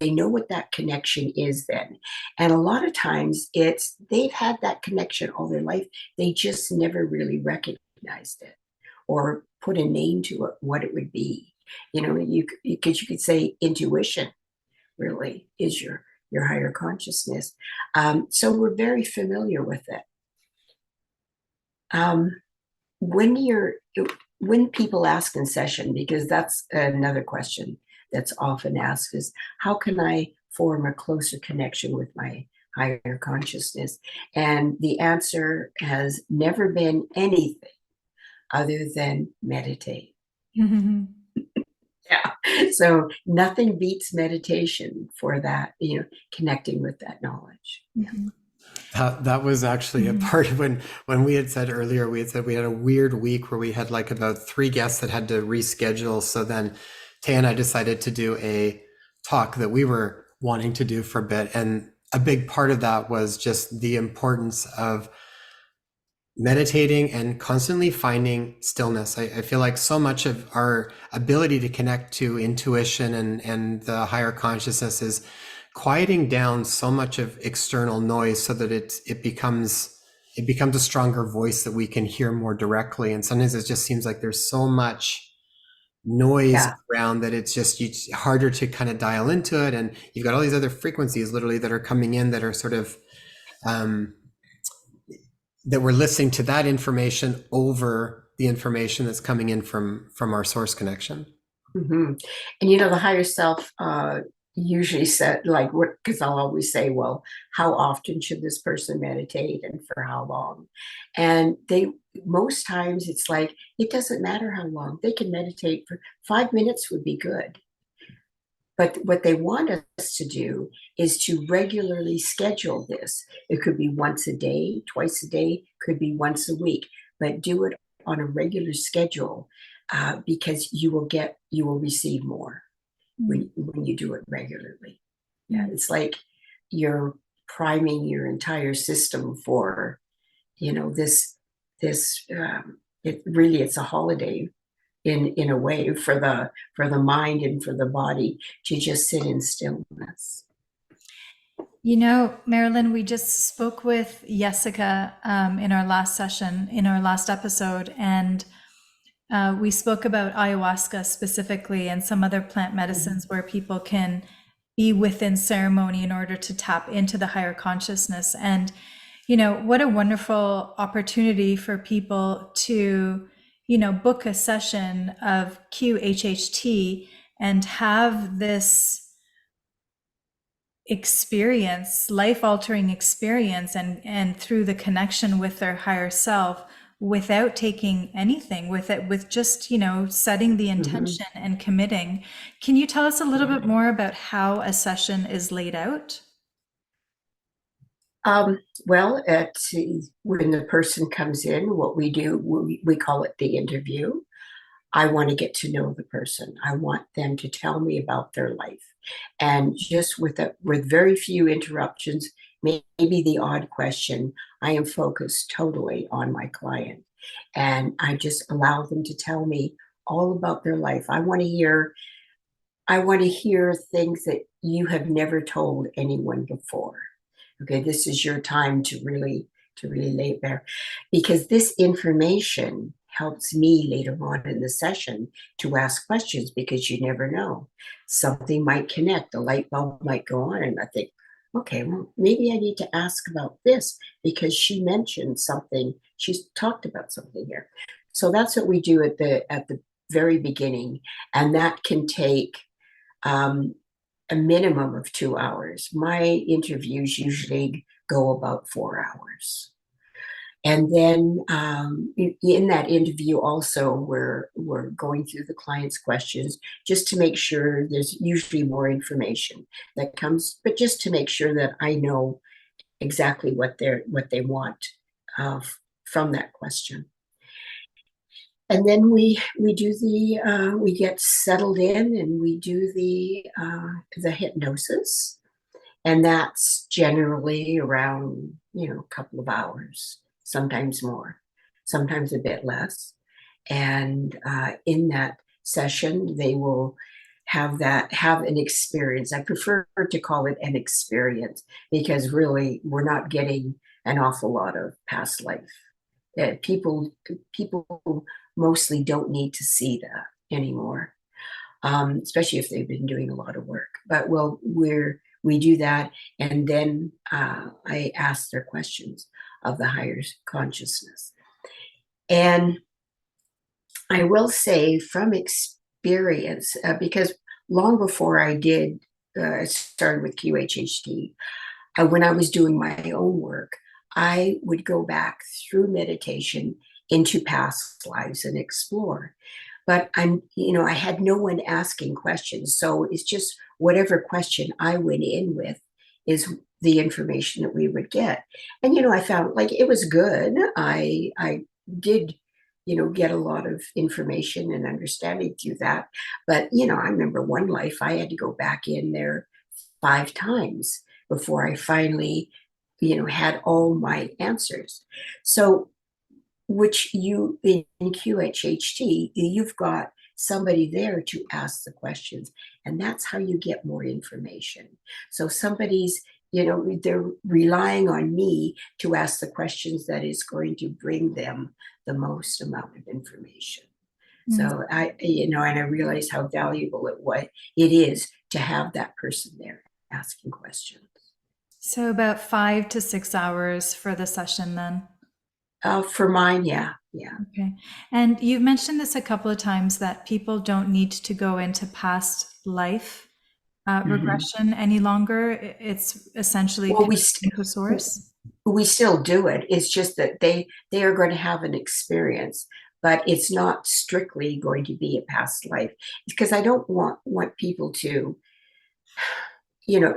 know what that connection is then. And a lot of times they've had that connection all their life. They just never really recognized it or put a name to it, what it would be. Because you could say intuition really is your higher consciousness. So we're very familiar with it. When people ask in session, because that's another question that's often asked, is how can I form a closer connection with my higher consciousness? And the answer has never been anything other than meditate. So nothing beats meditation for that, connecting with that knowledge. That was actually a part of when we had said earlier, we had a weird week where we had like about 3 guests that had to reschedule. So then Tay and I decided to do a talk that we were wanting to do for a bit. And a big part of that was just the importance of meditating and constantly finding stillness. I feel like so much of our ability to connect to intuition and the higher consciousness is quieting down so much of external noise so that it becomes a stronger voice that we can hear more directly. And sometimes it just seems like there's so much noise around that it's harder to kind of dial into it. And you've got all these other frequencies literally that are coming in that are sort of that we're listening to that information over the information that's coming in from our source connection. And the higher self, usually said, like, what, because I'll always say, well, how often should this person meditate and for how long? And most times it's like, it doesn't matter how long. They can meditate for 5 minutes would be good. But what they want us to do is to regularly schedule this. It could be once a day, twice a day, could be once a week, but do it on a regular schedule, because you will receive more when you do it regularly. Yeah, it's like you're priming your entire system for, this it's a holiday in a way for the mind and for the body to just sit in stillness. Marilyn, we just spoke with Jessica in our last session, in our last episode, and we spoke about ayahuasca specifically and some other plant medicines where people can be within ceremony in order to tap into the higher consciousness. And, what a wonderful opportunity for people to, book a session of QHHT and have this experience, life-altering experience, and through the connection with their higher self, without taking anything with it, with just setting the intention and committing. Can you tell us a little bit more about how a session is laid out? Well, when the person comes in, what we do, we call it the interview. I want to get to know the person. I want them to tell me about their life. And just with very few interruptions, maybe the odd question, I am focused totally on my client. And I just allow them to tell me all about their life. I want to hear things that you have never told anyone before. Okay, this is your time to really lay it bare, because this information helps me later on in the session to ask questions, because you never know. Something might connect, a light bulb might go on, and I think, okay, well, maybe I need to ask about this because she mentioned something, she's talked about something here. So that's what we do at the very beginning, and that can take a minimum of 2 hours. My interviews usually go about 4 hours. And then in that interview also, we're going through the client's questions just to make sure. There's usually more information that comes, but just to make sure that I know exactly what they want from that question. And then we get settled in and we do the hypnosis. And that's generally around, a couple of hours, sometimes more, sometimes a bit less. And in that session, they will have an experience. I prefer to call it an experience, because really we're not getting an awful lot of past life. People mostly don't need to see that anymore, especially if they've been doing a lot of work. But we do that, and then I ask their questions of the higher consciousness. And I will say from experience, because long before I started with QHHT, when I was doing my own work, I would go back through meditation into past lives and explore. But I had no one asking questions. So it's just whatever question I went in with is the information that we would get. And, I found like it was good. I did, get a lot of information and understanding through that. But, I remember one life I had to go back in there 5 times before I finally, had all my answers. So which in QHHT, you've got somebody there to ask the questions, and that's how you get more information. So somebody's, they're relying on me to ask the questions that is going to bring them the most amount of information. So and I realize how valuable it is to have that person there asking questions. So about 5 to 6 hours for the session then? For mine, yeah. Okay. And you've mentioned this a couple of times, that people don't need to go into past life regression any longer. It's essentially Well, connecting to source. we still do it. It's just that they are going to have an experience, but it's not strictly going to be a past life, because I don't want people to,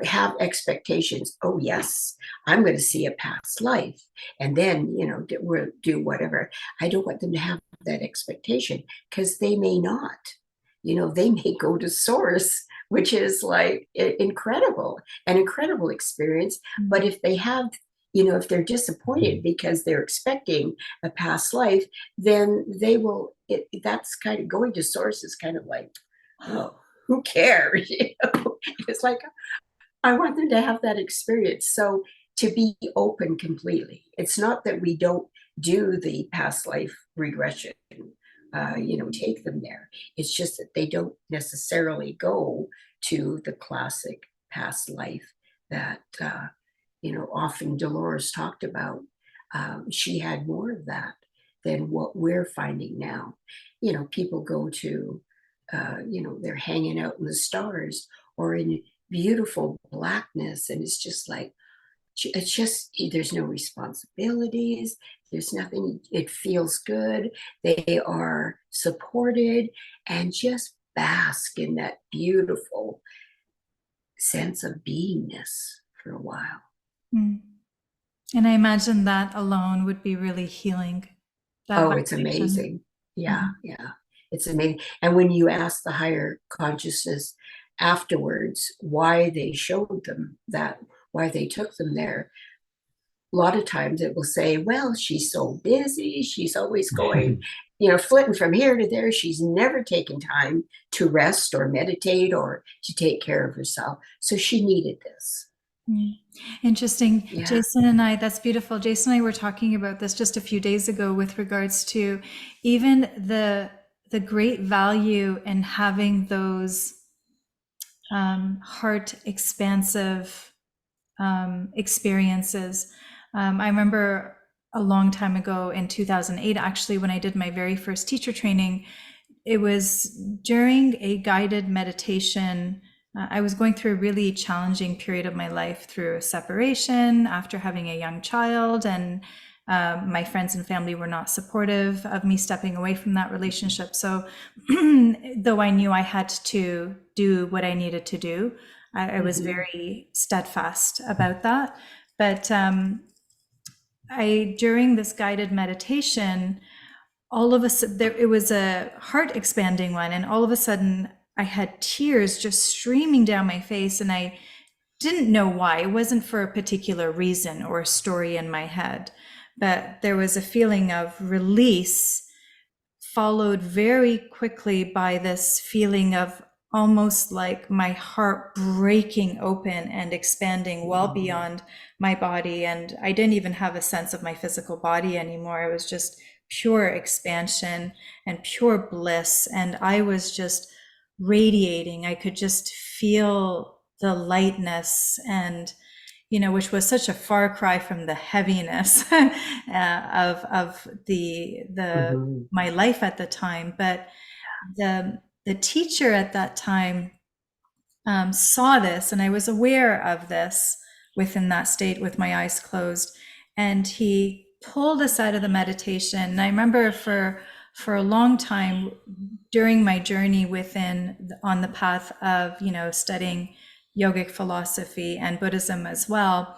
have expectations. Oh yes, I'm going to see a past life, and then we'll do whatever. I don't want them to have that expectation, because they may not. They may go to source, which is like incredible, an incredible experience. But if they have, if they're disappointed because they're expecting a past life, then they will. That's kind of going to source is kind of like, oh, who cares? It's like, I want them to have that experience. So to be open completely. It's not that we don't do the past life regression, take them there. It's just that they don't necessarily go to the classic past life that, often Dolores talked about. She had more of that than what we're finding now. People go to, they're hanging out in the stars or in beautiful blackness, and it's just like, there's no responsibilities, there's nothing, it feels good, they are supported, and just bask in that beautiful sense of beingness for a while. And I imagine that alone would be really healing. It's amazing. Yeah. It's amazing. And when you ask the higher consciousness afterwards why they showed them that, why they took them there, a lot of times it will say, well, she's so busy, she's always going, flitting from here to there, she's never taken time to rest or meditate or to take care of herself, so she needed this. Interesting. Yeah. Jason and I, that's beautiful. Jason and I were talking about this just a few days ago with regards to even the great value in having those heart expansive experiences. I remember a long time ago in 2008, actually, when I did my very first teacher training, it was during a guided meditation. I was going through a really challenging period of my life through a separation after having a young child, and my friends and family were not supportive of me stepping away from that relationship. So though I knew I had to do what I needed to do, I was very steadfast about that. But during this guided meditation, all of a sudden, it was a heart expanding one, and all of a sudden I had tears just streaming down my face, and I didn't know why. It wasn't for a particular reason or a story in my head, but there was a feeling of release followed very quickly by this feeling of almost like my heart breaking open and expanding well beyond my body. And I didn't even have a sense of my physical body anymore. It was just pure expansion and pure bliss. And I was just radiating. I could just feel the lightness, and which was such a far cry from the heaviness of the my life at the time. But the teacher at that time saw this, and I was aware of this within that state with my eyes closed, and he pulled us out of the meditation. And I remember for a long time during my journey on the path of studying yogic philosophy and Buddhism as well,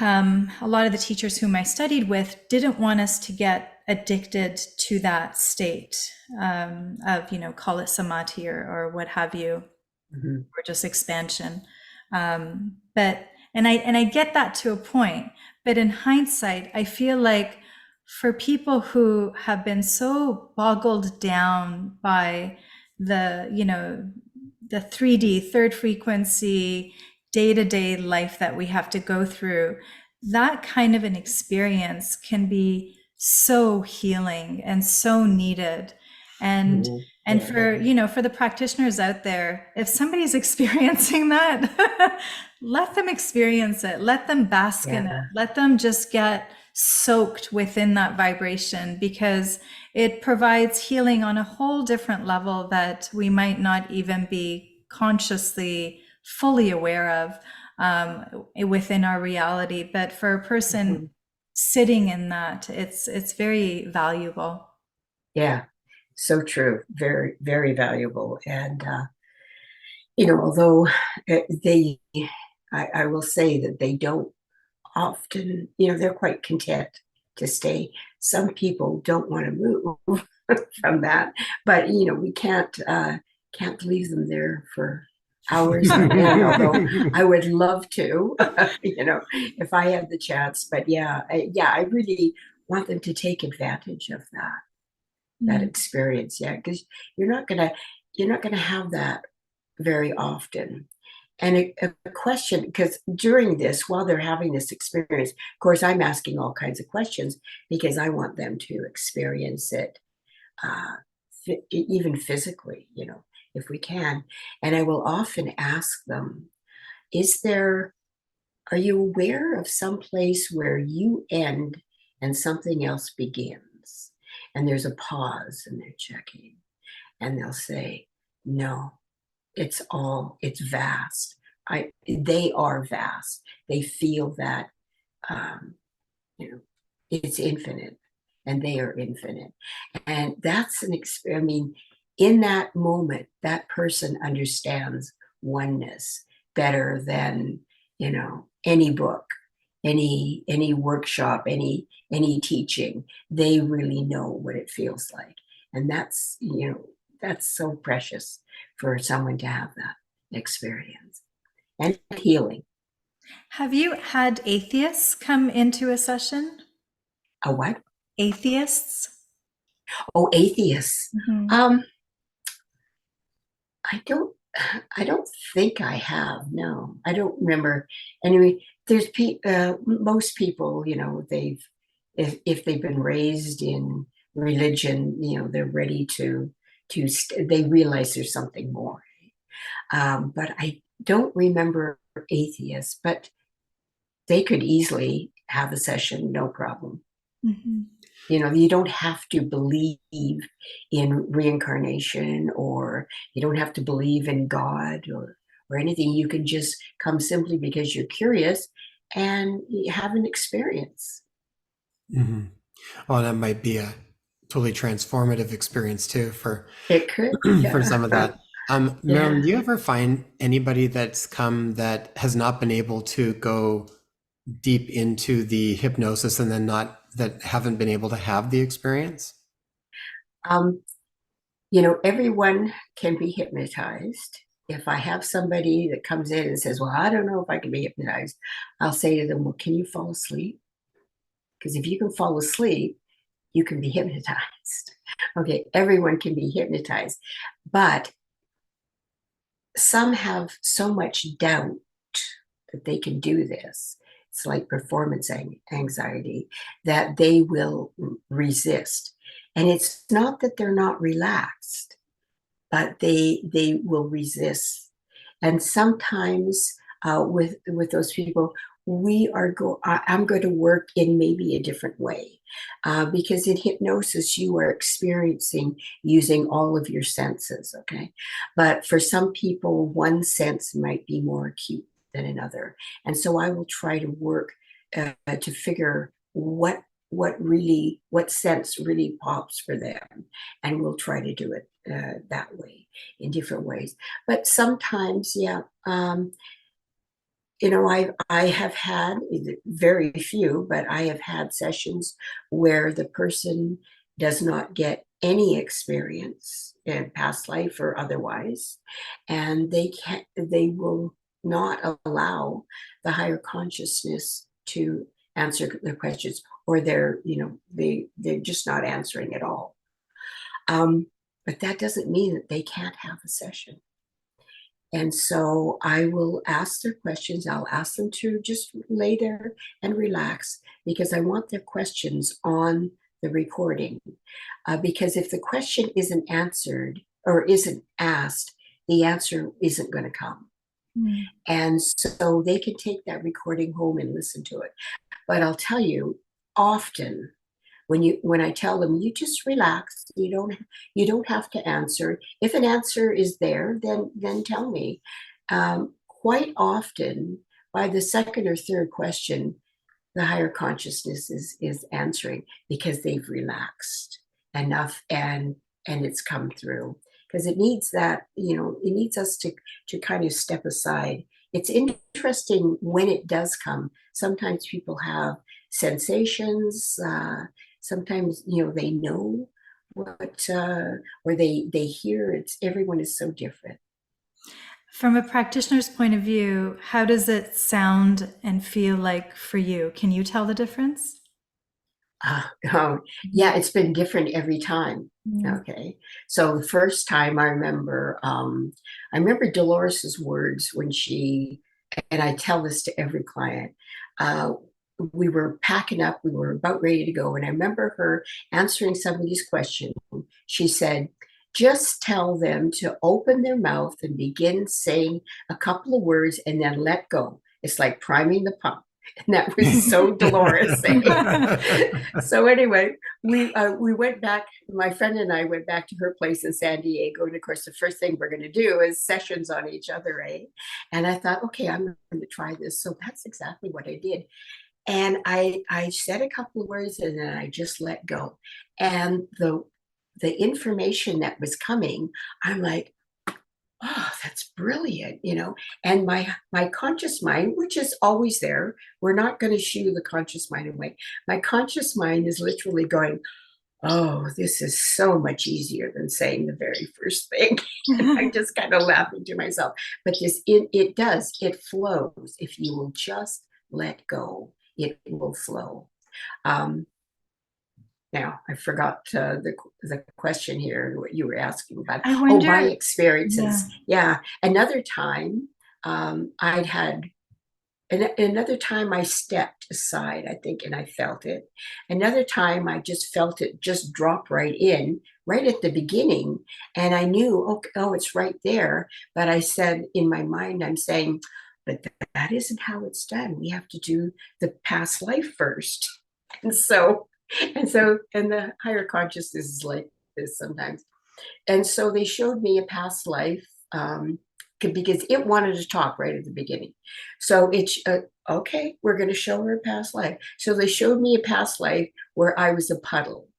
a lot of the teachers whom I studied with didn't want us to get addicted to that state of call it samadhi or what have you, or just expansion. But I get that to a point, but in hindsight, I feel like for people who have been so boggled down by the 3D, third frequency, day-to-day life that we have to go through, that kind of an experience can be so healing and so needed. And for the practitioners out there, if somebody's experiencing that, let them experience it. Let them bask in it. Let them just get soaked within that vibration, because it provides healing on a whole different level that we might not even be consciously fully aware of within our reality. But for a person sitting in that, it's very valuable. Yeah, so true. Very, very valuable. And, although I will say that they don't often, they're quite content to stay. Some people don't want to move from that, but we can't leave them there for hours on end. Although I would love to, if I had the chance. But I really want them to take advantage of that experience. Yeah, because you're not gonna have that very often. And a question, because during this, while they're having this experience, of course, I'm asking all kinds of questions because I want them to experience it, even physically, if we can. And I will often ask them, are you aware of some place where you end and something else begins? And there's a pause and they're checking. And they'll say, no. It's vast. They are vast. They feel that, it's infinite, and they are infinite. And that's in that moment, that person understands oneness better than, any book, any workshop, any teaching. They really know what it feels like. And that's so precious for someone to have that experience and healing. Have you had atheists come into a session? A what? Atheists? Oh, atheists. I don't think I have. No, I don't remember. Anyway, there's most people, if they've been raised in religion, they're ready they realize there's something more. But I don't remember atheists, but they could easily have a session, no problem. You don't have to believe in reincarnation, or you don't have to believe in God or anything. You can just come simply because you're curious and have an experience. Well, that might be a totally transformative experience too for It could, for some of that. Marilyn, Yeah. do you ever find anybody that's come that has not been able to go deep into the hypnosis and then that haven't been able to have the experience? Everyone can be hypnotized. If I have somebody that comes in and says, well, I don't know if I can be hypnotized, I'll say to them, well, can you fall asleep? Because if you can fall asleep, you can be hypnotized. Okay, everyone can be hypnotized. But some have so much doubt that they can do this. It's like performance anxiety, that they will resist. And it's not that they're not relaxed, but they will resist. And sometimes with those people, I'm going to work in maybe a different way, because in hypnosis you are experiencing using all of your senses. Okay, but for some people, one sense might be more acute than another, and so I will try to work to figure what sense really pops for them, and we'll try to do it that way, in different ways. But sometimes, I have had very few, but I have had sessions where the person does not get any experience in past life or otherwise, and they will not allow the higher consciousness to answer their questions, or they're just not answering at all. But that doesn't mean that they can't have a session. And so I will ask their questions. I'll ask them to just lay there and relax, because I want their questions on the recording. Because if the question isn't answered or isn't asked, the answer isn't going to come. And so they can take that recording home and listen to it. But I'll tell you, often when I tell them, you just relax, you don't have to answer. If an answer is there, then tell me. Quite often, by the second or third question, the higher consciousness is answering because they've relaxed enough, and it's come through, because it needs that, it needs us to kind of step aside. It's interesting when it does come. Sometimes people have sensations, sometimes they know what, or they hear. It's everyone is so different. From a practitioner's point of view, how does it sound and feel like for you? Can you tell the difference? Yeah, it's been different every time. Mm. Okay, so the first time I remember Dolores's words when she, and I tell this to every client. We were packing up, we were about ready to go, and I remember her answering somebody's question. She said, just tell them to open their mouth and begin saying a couple of words and then let go. It's like priming the pump. And that was so Dolores. So anyway, we went back, my friend and I went back to her place in San Diego. And of course, the first thing we're going to do is sessions on each other, eh? And I thought, okay, I'm going to try this. So that's exactly what I did. And I said a couple of words and then I just let go. And the information that was coming, I'm like, oh, that's brilliant, and my conscious mind, which is always there, we're not going to shoo the conscious mind away. My conscious mind is literally going, oh, this is so much easier than saying the very first thing. I'm just kind of laughing to myself, but it flows. If you will just let go, it will flow. Now I forgot the question here, what you were asking about. I wonder, my experiences. Yeah. Another time, another time I stepped aside, I think, and I felt it. Another time I just felt it just drop right in, right at the beginning. And I knew, oh, it's right there. But I said in my mind, I'm saying, but that isn't how it's done. We have to do the past life first. And the higher consciousness is like this sometimes. And so they showed me a past life, because it wanted to talk right at the beginning. So it's okay, we're going to show her a past life. So they showed me a past life where I was a puddle.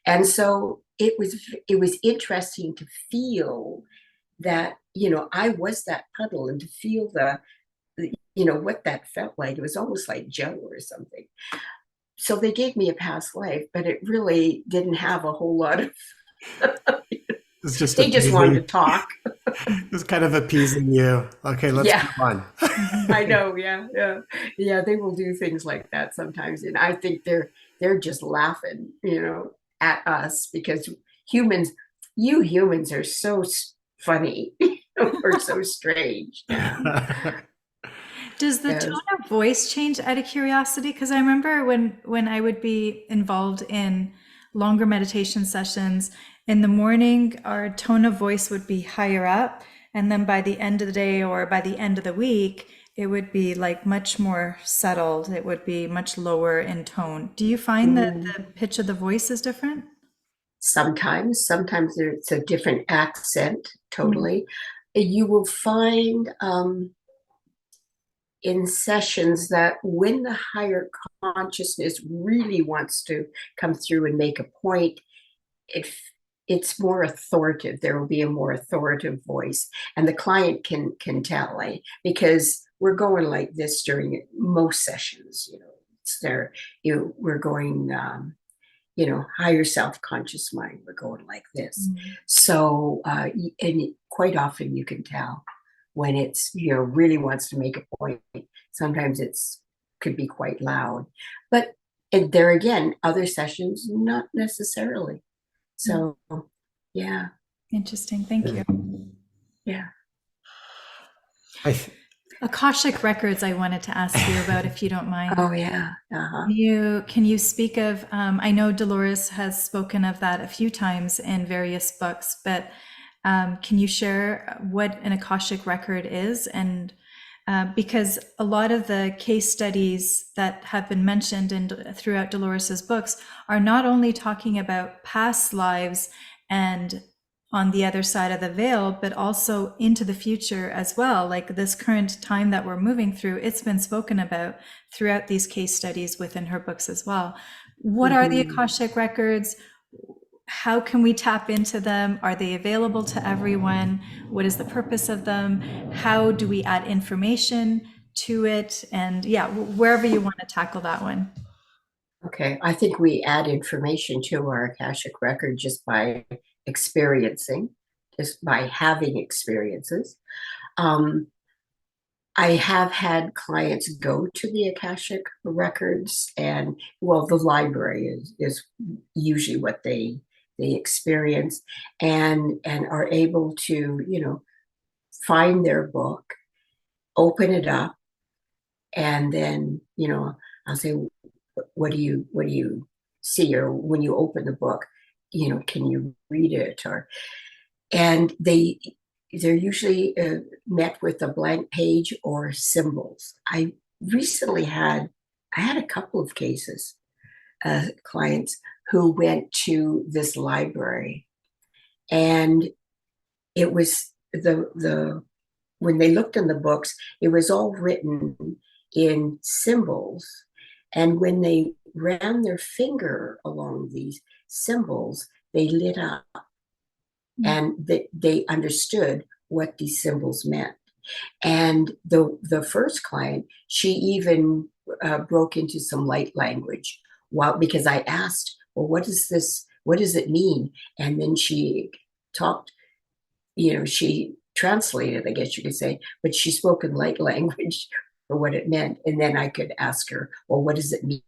And so it was interesting to feel that, I was that puddle, and to feel what that felt like. It was almost like jello or something. So they gave me a past life, but it really didn't have a whole lot of. It's just they just wanted to talk. It's kind of appeasing you. Okay, let's move on. I know, yeah. They will do things like that sometimes, and I think they're just laughing, at us, because humans are so funny, or so strange. Does the tone of voice change out of curiosity? Because I remember when I would be involved in longer meditation sessions, in the morning, our tone of voice would be higher up. And then by the end of the day or by the end of the week, it would be like much more settled. It would be much lower in tone. Do you find that the pitch of the voice is different? Sometimes it's a different accent, totally. You will find in sessions that when the higher consciousness really wants to come through and make a point, it's more authoritative. There will be a more authoritative voice, and the client can tell, because we're going like this during most sessions. It's there. We're going, higher self-conscious mind. We're going like this. So, and quite often you can tell when it's really wants to make a point. Sometimes could be quite loud, but there again, other sessions not necessarily. So, yeah. Interesting. Thank you. Yeah. Akashic records I wanted to ask you about, if you don't mind. Oh, yeah. Can you speak of, I know Dolores has spoken of that a few times in various books, but can you share what an Akashic record is, and because a lot of the case studies that have been mentioned throughout Dolores's books are not only talking about past lives and on the other side of the veil, but also into the future as well. Like this current time that we're moving through, it's been spoken about throughout these case studies within her books as well. What are the Akashic records? How can we tap into them? Are they available to everyone? What is the purpose of them? How do we add information to it? And yeah, wherever you want to tackle that one. Okay, I think we add information to our Akashic record just by experiencing, just by having experiences. I have had clients go to the Akashic records, and well, the library is usually what they experience, and are able to, find their book, open it up, and then, I'll say, what do you see? Or when you open the book, can you read it? And they're usually met with a blank page or symbols. I had a couple of cases, clients who went to this library, and it was the when they looked in the books, it was all written in symbols. And when they ran their finger along these symbols, they lit up, and they understood what these symbols meant. And the first client, she even broke into some light language. Well, because I asked, well, what is this? What does it mean? And then she talked, she translated, I guess you could say, but she spoke in light language for what it meant. And then I could ask her, well, what does it mean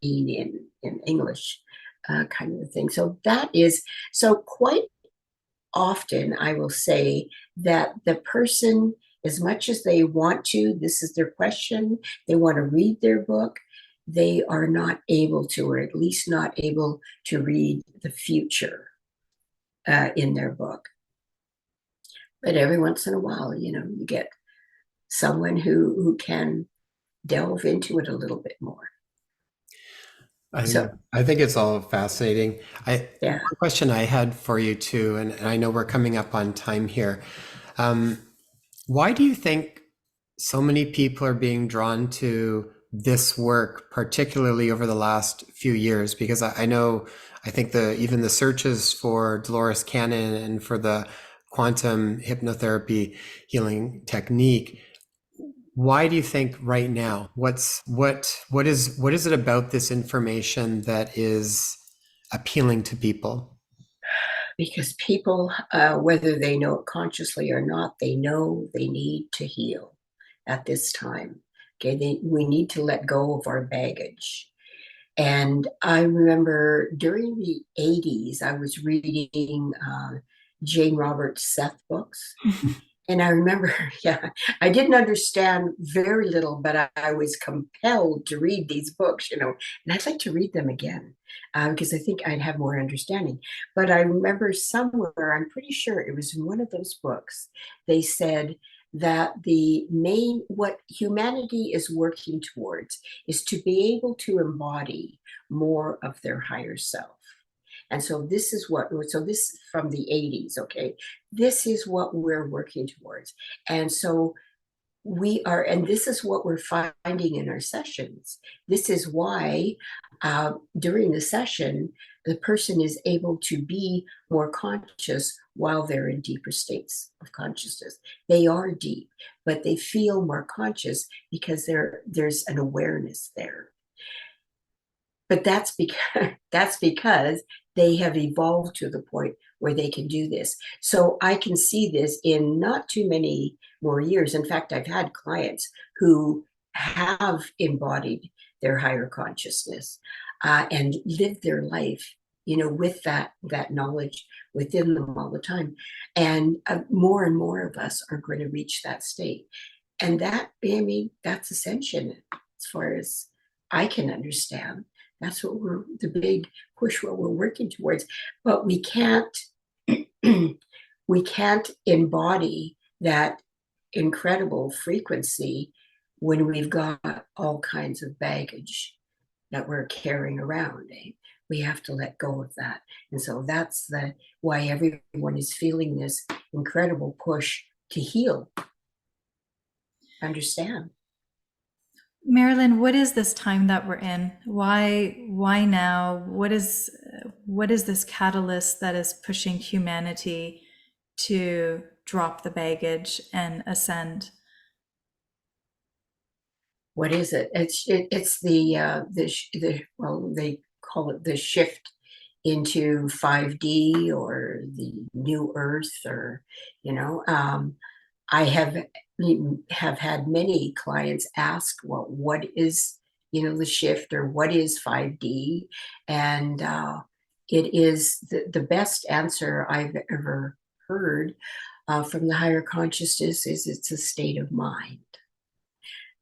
in English? Kind of a thing. So quite often I will say that the person, as much as they want to, this is their question, they want to read their book, they are not able to, or at least not able to read the future in their book. But every once in a while, you get someone who can delve into it a little bit more. I think it's all fascinating. One question I had for you too, and I know we're coming up on time here. Why do you think so many people are being drawn to this work, particularly over the last few years? Because I think even the searches for Dolores Cannon and for the quantum hypnotherapy healing technique. Why do you think right now? What is it about this information that is appealing to people? Because people, whether they know it consciously or not, they know they need to heal at this time. Okay, we need to let go of our baggage. And I remember during the 80s, I was reading Jane Roberts' Seth books. And I remember, I didn't understand very little, but I was compelled to read these books, and I'd like to read them again because I think I'd have more understanding. But I remember somewhere, I'm pretty sure it was in one of those books, they said that what humanity is working towards is to be able to embody more of their higher self. And so this is from the 80s, okay? This is what we're working towards. And so and this is what we're finding in our sessions. This is why during the session, the person is able to be more conscious while they're in deeper states of consciousness. They are deep, but they feel more conscious because there's an awareness there. But that's because they have evolved to the point where they can do this. So I can see this in not too many more years. In fact, I've had clients who have embodied their higher consciousness and lived their life, with that knowledge within them all the time. And more and more of us are going to reach that state. And that's ascension as far as I can understand. That's what the big push, what we're working towards. But we can't embody that incredible frequency when we've got all kinds of baggage that we're carrying around. We have to let go of that. And so that's why everyone is feeling this incredible push to heal. Understand? Marilyn, what is this time that we're in? Why now? What is this catalyst that is pushing humanity to drop the baggage and ascend? What is it? It's well, they call it the shift into 5D or the new earth, or I have had many clients ask, well, what is the shift, or what is 5D? And it is the best answer I've ever heard from the higher consciousness is it's a state of mind.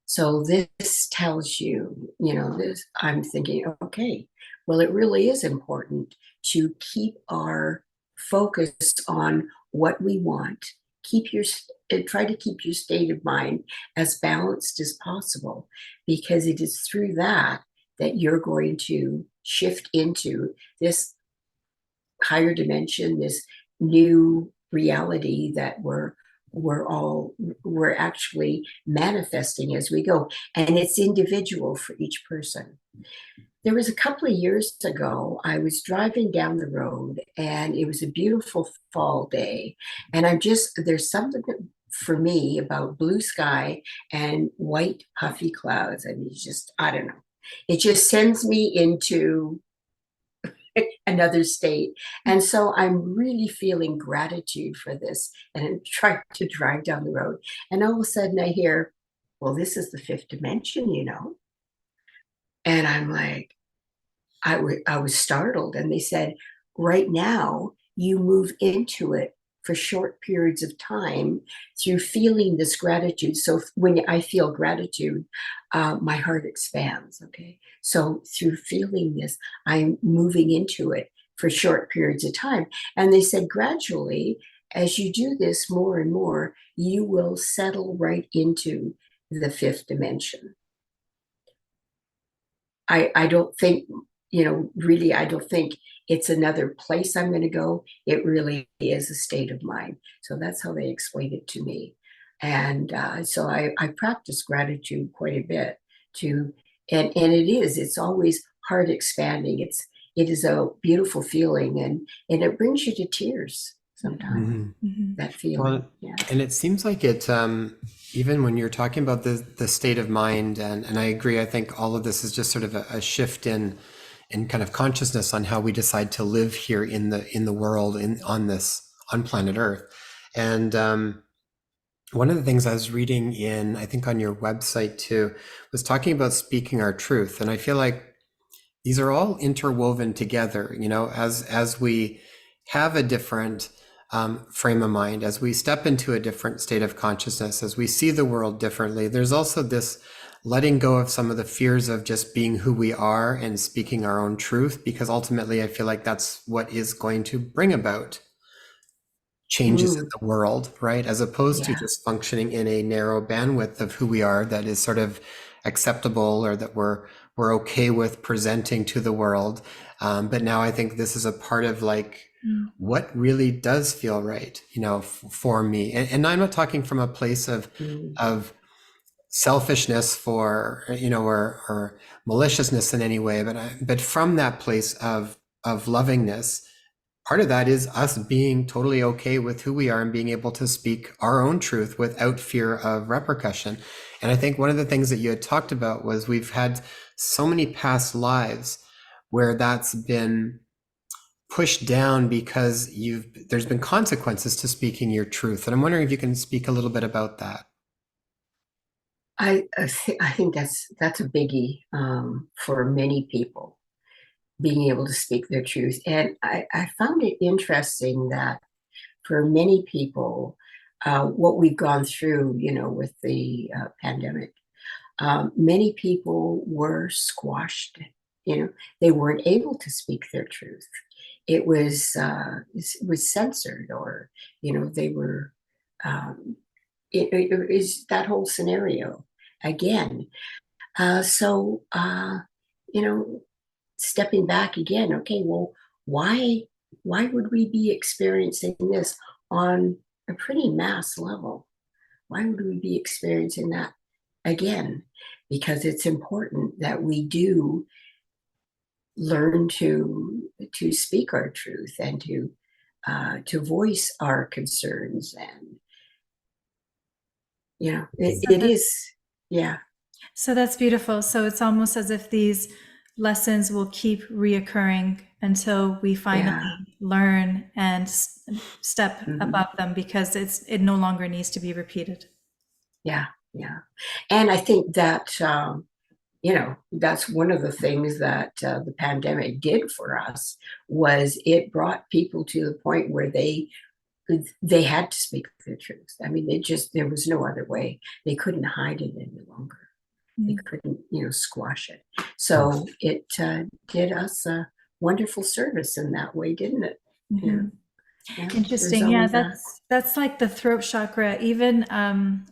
So this tells you, this, I'm thinking, okay, well, it really is important to keep our focus on what we want. Try to keep your state of mind as balanced as possible, because it is through that you're going to shift into this higher dimension, this new reality that we're actually manifesting as we go. And it's individual for each person. There was a couple of years ago, I was driving down the road and it was a beautiful fall day. And there's something for me about blue sky and white puffy clouds. I mean, I don't know. It just sends me into another state. And so I'm really feeling gratitude for this. And I'm trying to drive down the road. And all of a sudden I hear, well, this is the fifth dimension, And I'm like, I was startled. And they said, right now you move into it for short periods of time through feeling this gratitude. So when I feel gratitude, my heart expands. Okay. So through feeling this, I'm moving into it for short periods of time. And they said, gradually, as you do this more and more, you will settle right into the fifth dimension. I don't think, really, I don't think it's another place I'm going to go. It really is a state of mind. So that's how they explained it to me. And so I practice gratitude quite a bit too. And it's always heart expanding. It is a beautiful feeling, and it brings you to tears sometimes. Mm-hmm. That feeling. Well, yeah. and it seems like it, even when you're talking about the state of mind, and I agree, I think all of this is just sort of a shift in kind of consciousness on how we decide to live here in the world, on planet Earth. And one of the things I was reading I think on your website too, was talking about speaking our truth. And I feel like these are all interwoven together, as we have a different frame of mind, as we step into a different state of consciousness, as we see the world differently. There's also this letting go of some of the fears of just being who we are and speaking our own truth, because ultimately I feel like that's what is going to bring about changes in the world, right? As opposed to just functioning in a narrow bandwidth of who we are that is sort of acceptable, or that we're okay with presenting to the world. But now I think this is a part of what really does feel right, for me. And I'm not talking from a place of selfishness or maliciousness in any way, but from that place of lovingness. Part of that is us being totally okay with who we are and being able to speak our own truth without fear of repercussion. And I think one of the things that you had talked about was we've had so many past lives where that's been pushed down because there's been consequences to speaking your truth. And I'm wondering if you can speak a little bit about that. I think that's a biggie for many people, being able to speak their truth. And I found it interesting that for many people, what we've gone through, with the pandemic, many people were squashed. They weren't able to speak their truth. It was censored, or they were. It is that whole scenario. again. So, you know, stepping back again, okay, well, why would we be experiencing this on a pretty mass level? Why would we be experiencing that again? Because it's important that we do learn to speak our truth and to voice our concerns, and it is, yeah. So that's beautiful. So it's almost as if these lessons will keep reoccurring until we finally learn and step above them, because it no longer needs to be repeated. Yeah, yeah. And I think that that's one of the things that the pandemic did for us, was it brought people to the point where they had to speak the truth. I mean, there was no other way. They couldn't hide it any longer. They couldn't, squash it. So it did us a wonderful service in that way, didn't it? Mm-hmm. Yeah, interesting. Yeah, that's like the throat chakra. Even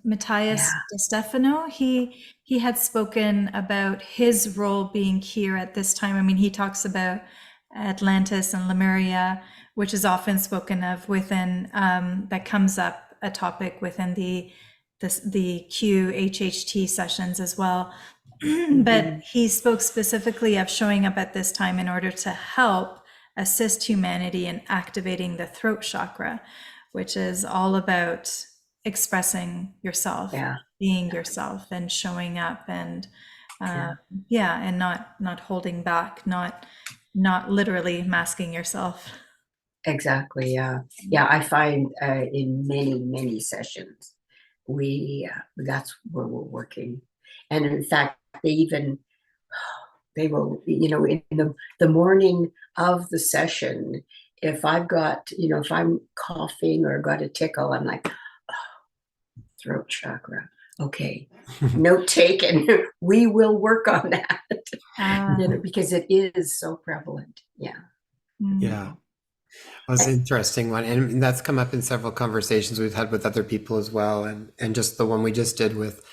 Matthias De Stefano, he had spoken about his role being here at this time. I mean, he talks about Atlantis and Lemuria, which is often spoken of within, that comes up a topic within the QHHT sessions as well. But he spoke specifically of showing up at this time in order to help assist humanity in activating the throat chakra, which is all about expressing yourself, being yourself, and showing up, and and not holding back, not literally masking yourself. Exactly. Yeah. I find in many sessions, that's where we're working, and in fact, they will, in the morning of the session, if I've got, if I'm coughing or got a tickle, I'm like, oh, throat chakra. Okay, note taken. We will work on that, because it is so prevalent. Yeah. Yeah. Well, it's an interesting one. And that's come up in several conversations we've had with other people as well. And just the one we just did with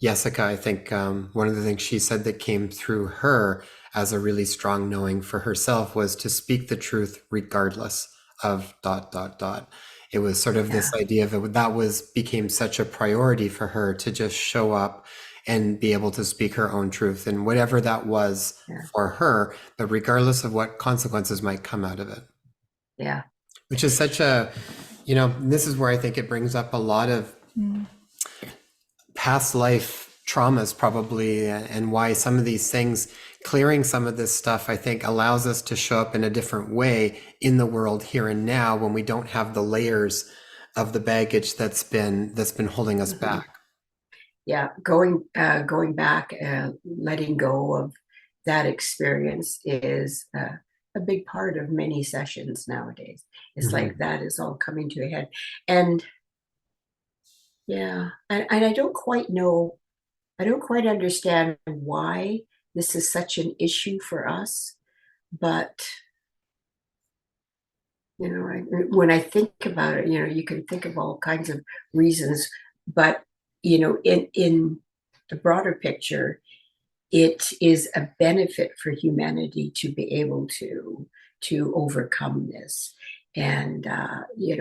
Jessica, I think one of the things she said that came through her as a really strong knowing for herself was to speak the truth regardless of ... It was sort of this idea of that became such a priority for her to just show up and be able to speak her own truth, and whatever that was for her, but regardless of what consequences might come out of it. Yeah. Which is such a, this is where I think it brings up a lot of past life traumas probably, and why some of these things, clearing some of this stuff, I think allows us to show up in a different way in the world here and now, when we don't have the layers of the baggage that's been holding us back. Yeah, going back and letting go of that experience is a big part of many sessions nowadays. It's like that is all coming to a head, and and I don't quite know, I don't quite understand why this is such an issue for us, but when I think about it, you can think of all kinds of reasons, but in the broader picture, it is a benefit for humanity to be able to overcome this. And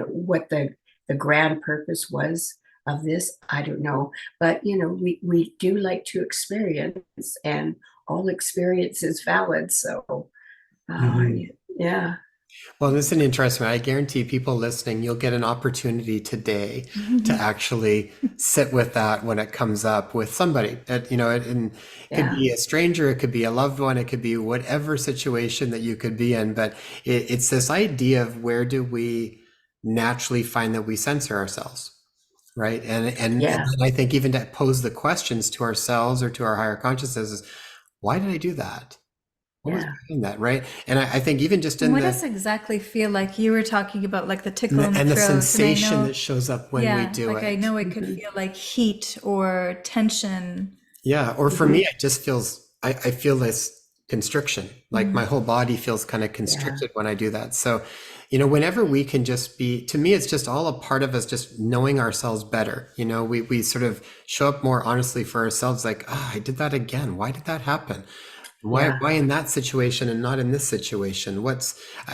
what the grand purpose was of this, I don't know, but we do like to experience, and all experience is valid. So yeah. Well, this is an interesting one. I guarantee people listening, you'll get an opportunity today to actually sit with that when it comes up with somebody. And it could be a stranger, it could be a loved one, it could be whatever situation that you could be in. But it's this idea of, where do we naturally find that we censor ourselves, right? And I think even to pose the questions to ourselves or to our higher consciousness is, why did I do that? What was behind that, right? And I think even just in what does exactly feel like? You were talking about like the tickle in the and the throat, sensation that shows up when we do it. I know it could feel like heat or tension. Yeah, or for me, it just feels, I feel this constriction. Like my whole body feels kind of Yeah. constricted when I do that. So, whenever we can just be, to me, it's just all a part of us just knowing ourselves better. We sort of show up more honestly for ourselves, like, I did that again. Why did that happen? Yeah. Why in that situation and not in this situation?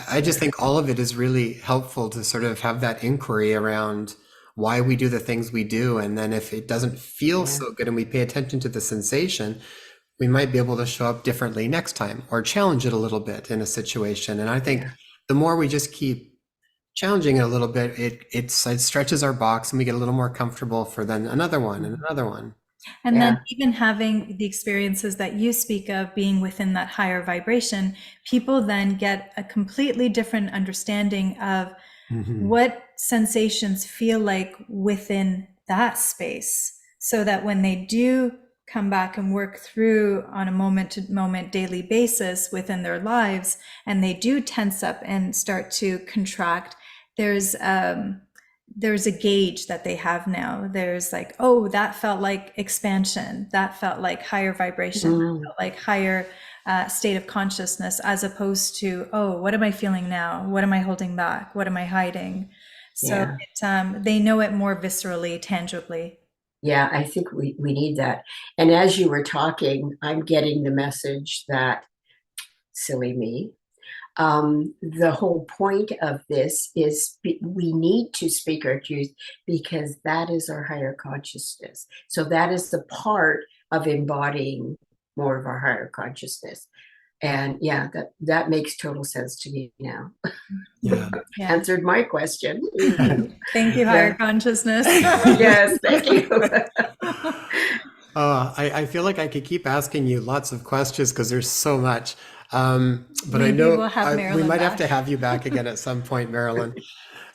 I just think all of it is really helpful to sort of have that inquiry around why we do the things we do. And then if it doesn't feel Yeah. so good and we pay attention to the sensation, we might be able to show up differently next time or challenge it a little bit in a situation. And I think Yeah. the more we just keep challenging it a little bit, it stretches our box and we get a little more comfortable for then another one and another one. And then Yeah. even having the experiences that you speak of being within that higher vibration, people then get a completely different understanding of what sensations feel like within that space, so that when they do come back and work through on a moment to moment daily basis within their lives, and they do tense up and start to contract, there's a gauge that they have now. There's like, oh, that felt like expansion. That felt like higher vibration. That Mm. felt like higher state of consciousness, as opposed to, oh, what am I feeling now? What am I holding back? What am I hiding? So Yeah. they know it more viscerally, tangibly. Yeah, I think we need that. And as you were talking, I'm getting the message that, silly me, the whole point of this is we need to speak our truth, because that is our higher consciousness. So that is the part of embodying more of our higher consciousness. And yeah, that makes total sense to me now. Yeah. Yeah. Answered my question. Thank you, higher Yeah. consciousness. Yes, thank you. I feel like I could keep asking you lots of questions because there's so much. But I Maybe know we'll have we Marilyn might have to back. have you back again at some point, Marilyn.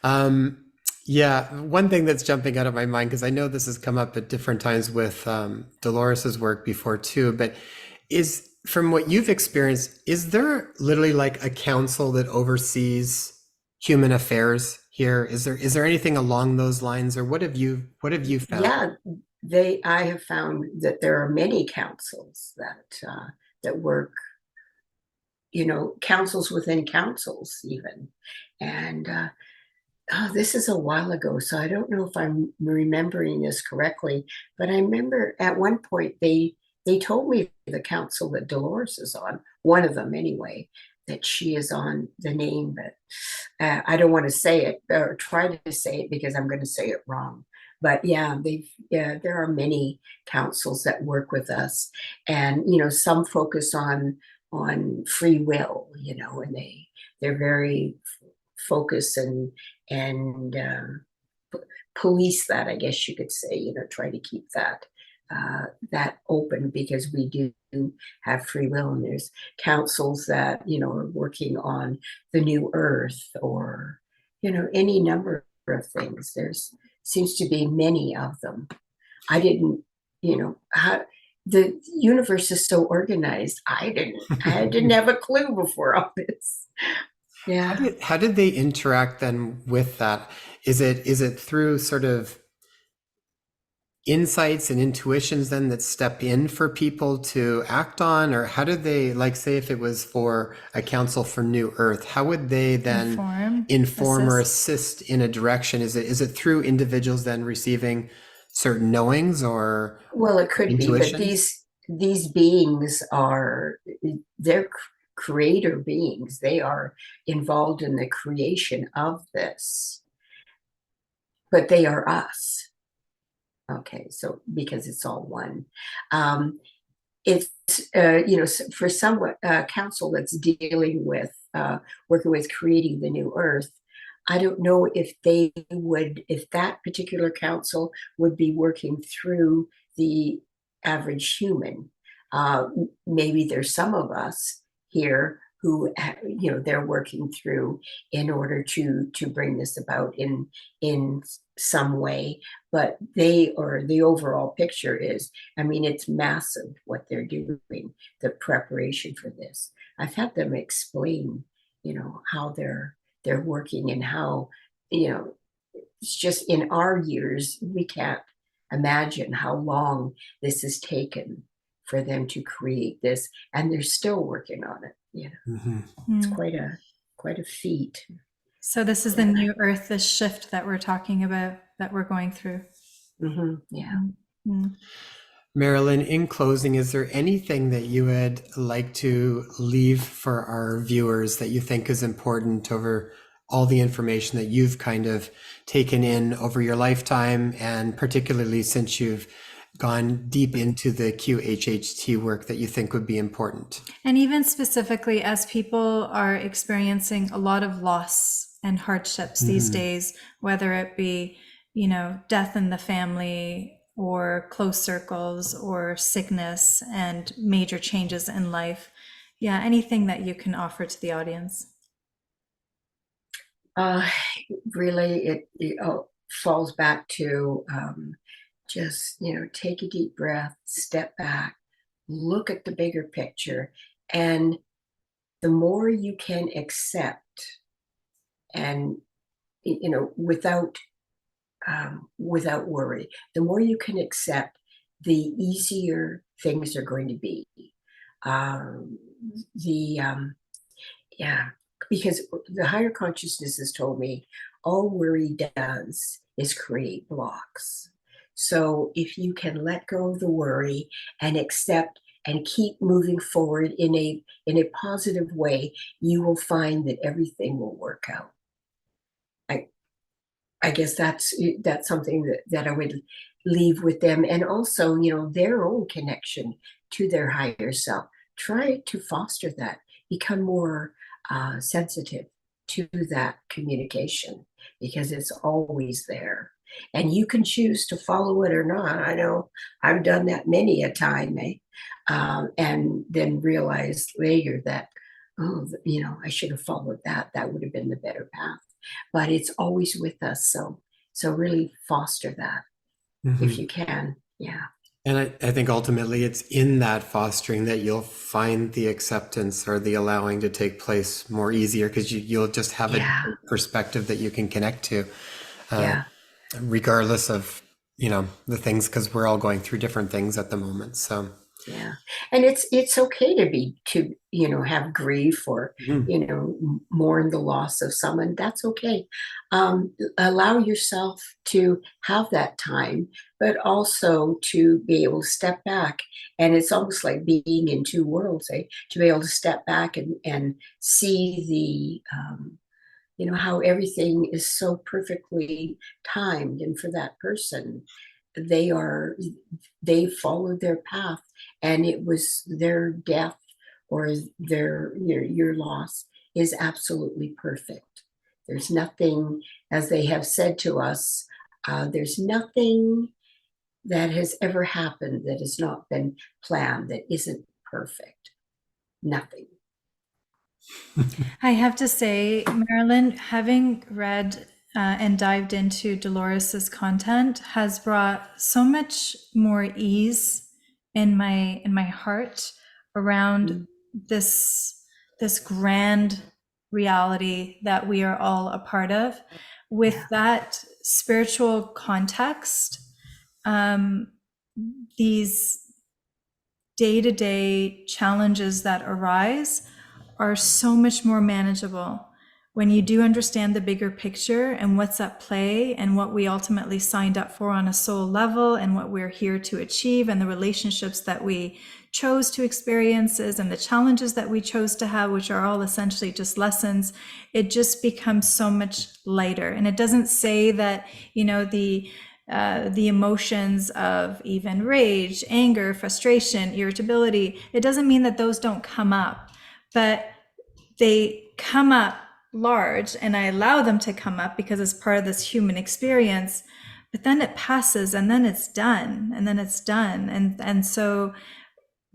Um, yeah, one thing that's jumping out of my mind, because I know this has come up at different times with Dolores's work before too, but is from what you've experienced, is there literally like a council that oversees human affairs here? Is there anything along those lines, or what have you found? Yeah, I have found that there are many councils that work, councils within councils even. And this is a while ago, so I don't know if I'm remembering this correctly, but I remember at one point they told me the council that Dolores is on, one of them anyway, that she is on the name, but I don't want to say it or try to say it because I'm going to say it wrong. But yeah, there are many councils that work with us, and some focus on free will, and they're very focused and police that, I guess you could say, try to keep that open, because we do have free will, and there's councils that are working on the new earth, or any number of things. There's seems to be many of them. I didn't, how the universe is so organized. I didn't have a clue before all this. How Yeah. did how did they interact then with that? Is it through sort of insights and intuitions then that step in for people to act on, or how did they, like, say if it was for a council for New Earth, how would they then Inform, inform or assist. assist in a direction? Is it through individuals then receiving certain knowings or Well, it could be, but intuitions? these beings they're creator beings. They are involved in the creation of this, but they are us. Okay, so because it's all one. Um, it's for some council that's dealing with working with creating the new earth. I don't know if that particular council would be working through the average human. Maybe there's some of us here who they're working through in order to bring this about in some way. But the overall picture is, I mean, it's massive what they're doing, the preparation for this. I've had them explain, how they're working, and how, it's just in our years, we can't imagine how long this has taken for them to create this, and they're still working on it. It's quite a feat. So this is the new earth, this shift that we're talking about, that we're going through. Yeah. Marilyn, in closing, is there anything that you would like to leave for our viewers that you think is important over all the information that you've kind of taken in over your lifetime, and particularly since you've gone deep into the QHHT work, that you think would be important? And even specifically, as people are experiencing a lot of loss and hardships these days, whether it be, death in the family or close circles or sickness and major changes in life. Yeah, anything that you can offer to the audience. Really, it falls back to just, take a deep breath, step back, look at the bigger picture. And the more you can accept, and, without worry, the more you can accept, the easier things are going to be. Yeah, because the higher consciousness has told me all worry does is create blocks. So if you can let go of the worry and accept and keep moving forward in a positive way, you will find that everything will work out. I guess that's something that I would leave with them. And also, their own connection to their higher self. Try to foster that, become more sensitive to that communication, because it's always there. And you can choose to follow it or not. I know I've done that many a time, and then realized later that, I should have followed that. That would have been the better path. But it's always with us. So really foster that if you can. Yeah. And I think ultimately it's in that fostering that you'll find the acceptance or the allowing to take place more easier, because you'll just have a different perspective that you can connect to, regardless of, the things, because we're all going through different things at the moment. So yeah, and it's okay to have grief or mourn the loss of someone. That's okay. Allow yourself to have that time, but also to be able to step back. And it's almost like being in two worlds, to be able to step back and see the how everything is so perfectly timed, and for that person, they followed their path, and it was their death or their your loss is absolutely perfect. There's nothing, as they have said to us, there's nothing that has ever happened that has not been planned, that isn't perfect. Nothing. I have to say, Marilyn, having read and dived into Dolores's content has brought so much more ease in my heart around this grand reality that we are all a part of. With that spiritual context, these day-to-day challenges that arise are so much more manageable when you do understand the bigger picture and what's at play and what we ultimately signed up for on a soul level and what we're here to achieve, and the relationships that we chose to experiences and the challenges that we chose to have, which are all essentially just lessons. It just becomes so much lighter. And it doesn't say that, the emotions of even rage, anger, frustration, irritability, it doesn't mean that those don't come up, but they come up large, and I allow them to come up because it's part of this human experience, but then it passes, and then it's done, and then it's done. And so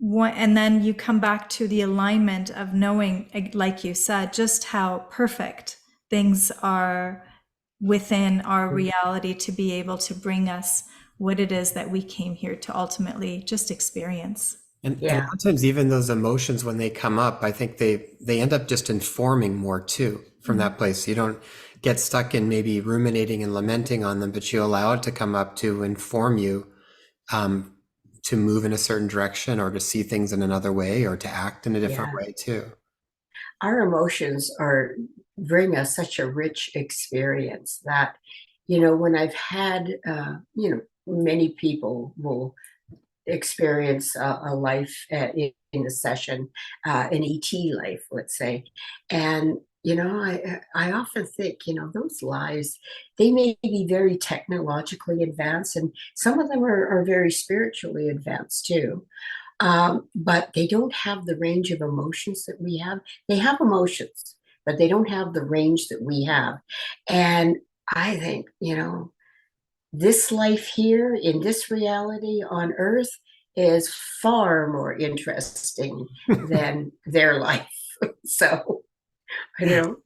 and then you come back to the alignment of knowing, like you said, just how perfect things are within our reality to be able to bring us what it is that we came here to ultimately just experience. And a lot of times, even those emotions, when they come up, I think they end up just informing more too from that place. You don't get stuck in maybe ruminating and lamenting on them, but you allow it to come up to inform you to move in a certain direction or to see things in another way or to act in a different Yeah. way too. Our emotions bring us such a rich experience that, when I've had, many people will experience a life in a session, an ET life, let's say. And, I often think, those lives, they may be very technologically advanced, and some of them are very spiritually advanced too. But they don't have the range of emotions that we have. They have emotions, but they don't have the range that we have. And I think, this life here in this reality on Earth is far more interesting than their life. So, you know,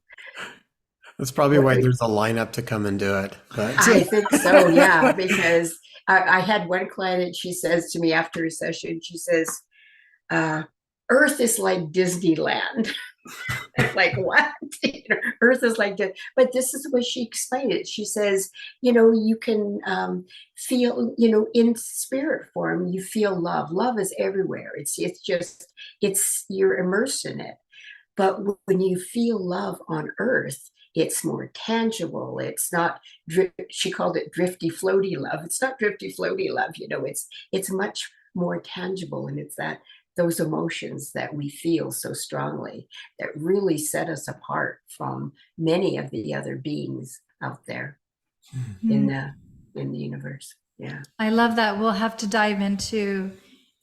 That's probably what, why there's a lineup to come and do it. But I think so, yeah, because I had one client, and she says to me after a session, she says, uh, Earth is like Disneyland. Like, what? Earth is like this. But this is the way she explained it. She says, you can feel, in spirit form, you feel love. Love is everywhere. You're immersed in it. But when you feel love on Earth, it's more tangible. It's not, she called it drifty, floaty love. It's not drifty, floaty love. It's much more tangible. And it's those emotions that we feel so strongly that really set us apart from many of the other beings out there in the universe. Yeah. I love that. We'll have to dive into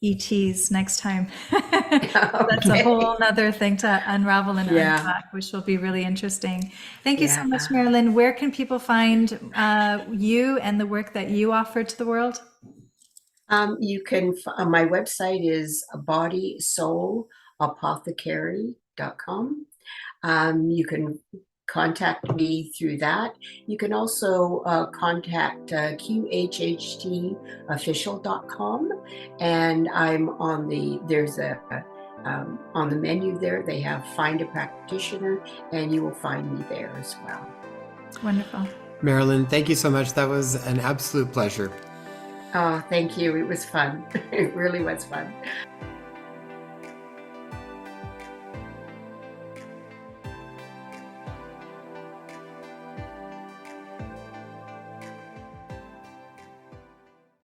ETs next time. That's a whole nother thing to unravel and unpack, which will be really interesting. Thank you so much, Marilyn. Where can people find you and the work that you offer to the world? You can, my website is bodysoulapothecary.com. You can contact me through that. You can also contact QHHTofficial.com, and I'm on on the menu there, they have Find a Practitioner, and you will find me there as well. Wonderful. Marilyn, thank you so much. That was an absolute pleasure. Oh, thank you. It was fun. It really was fun.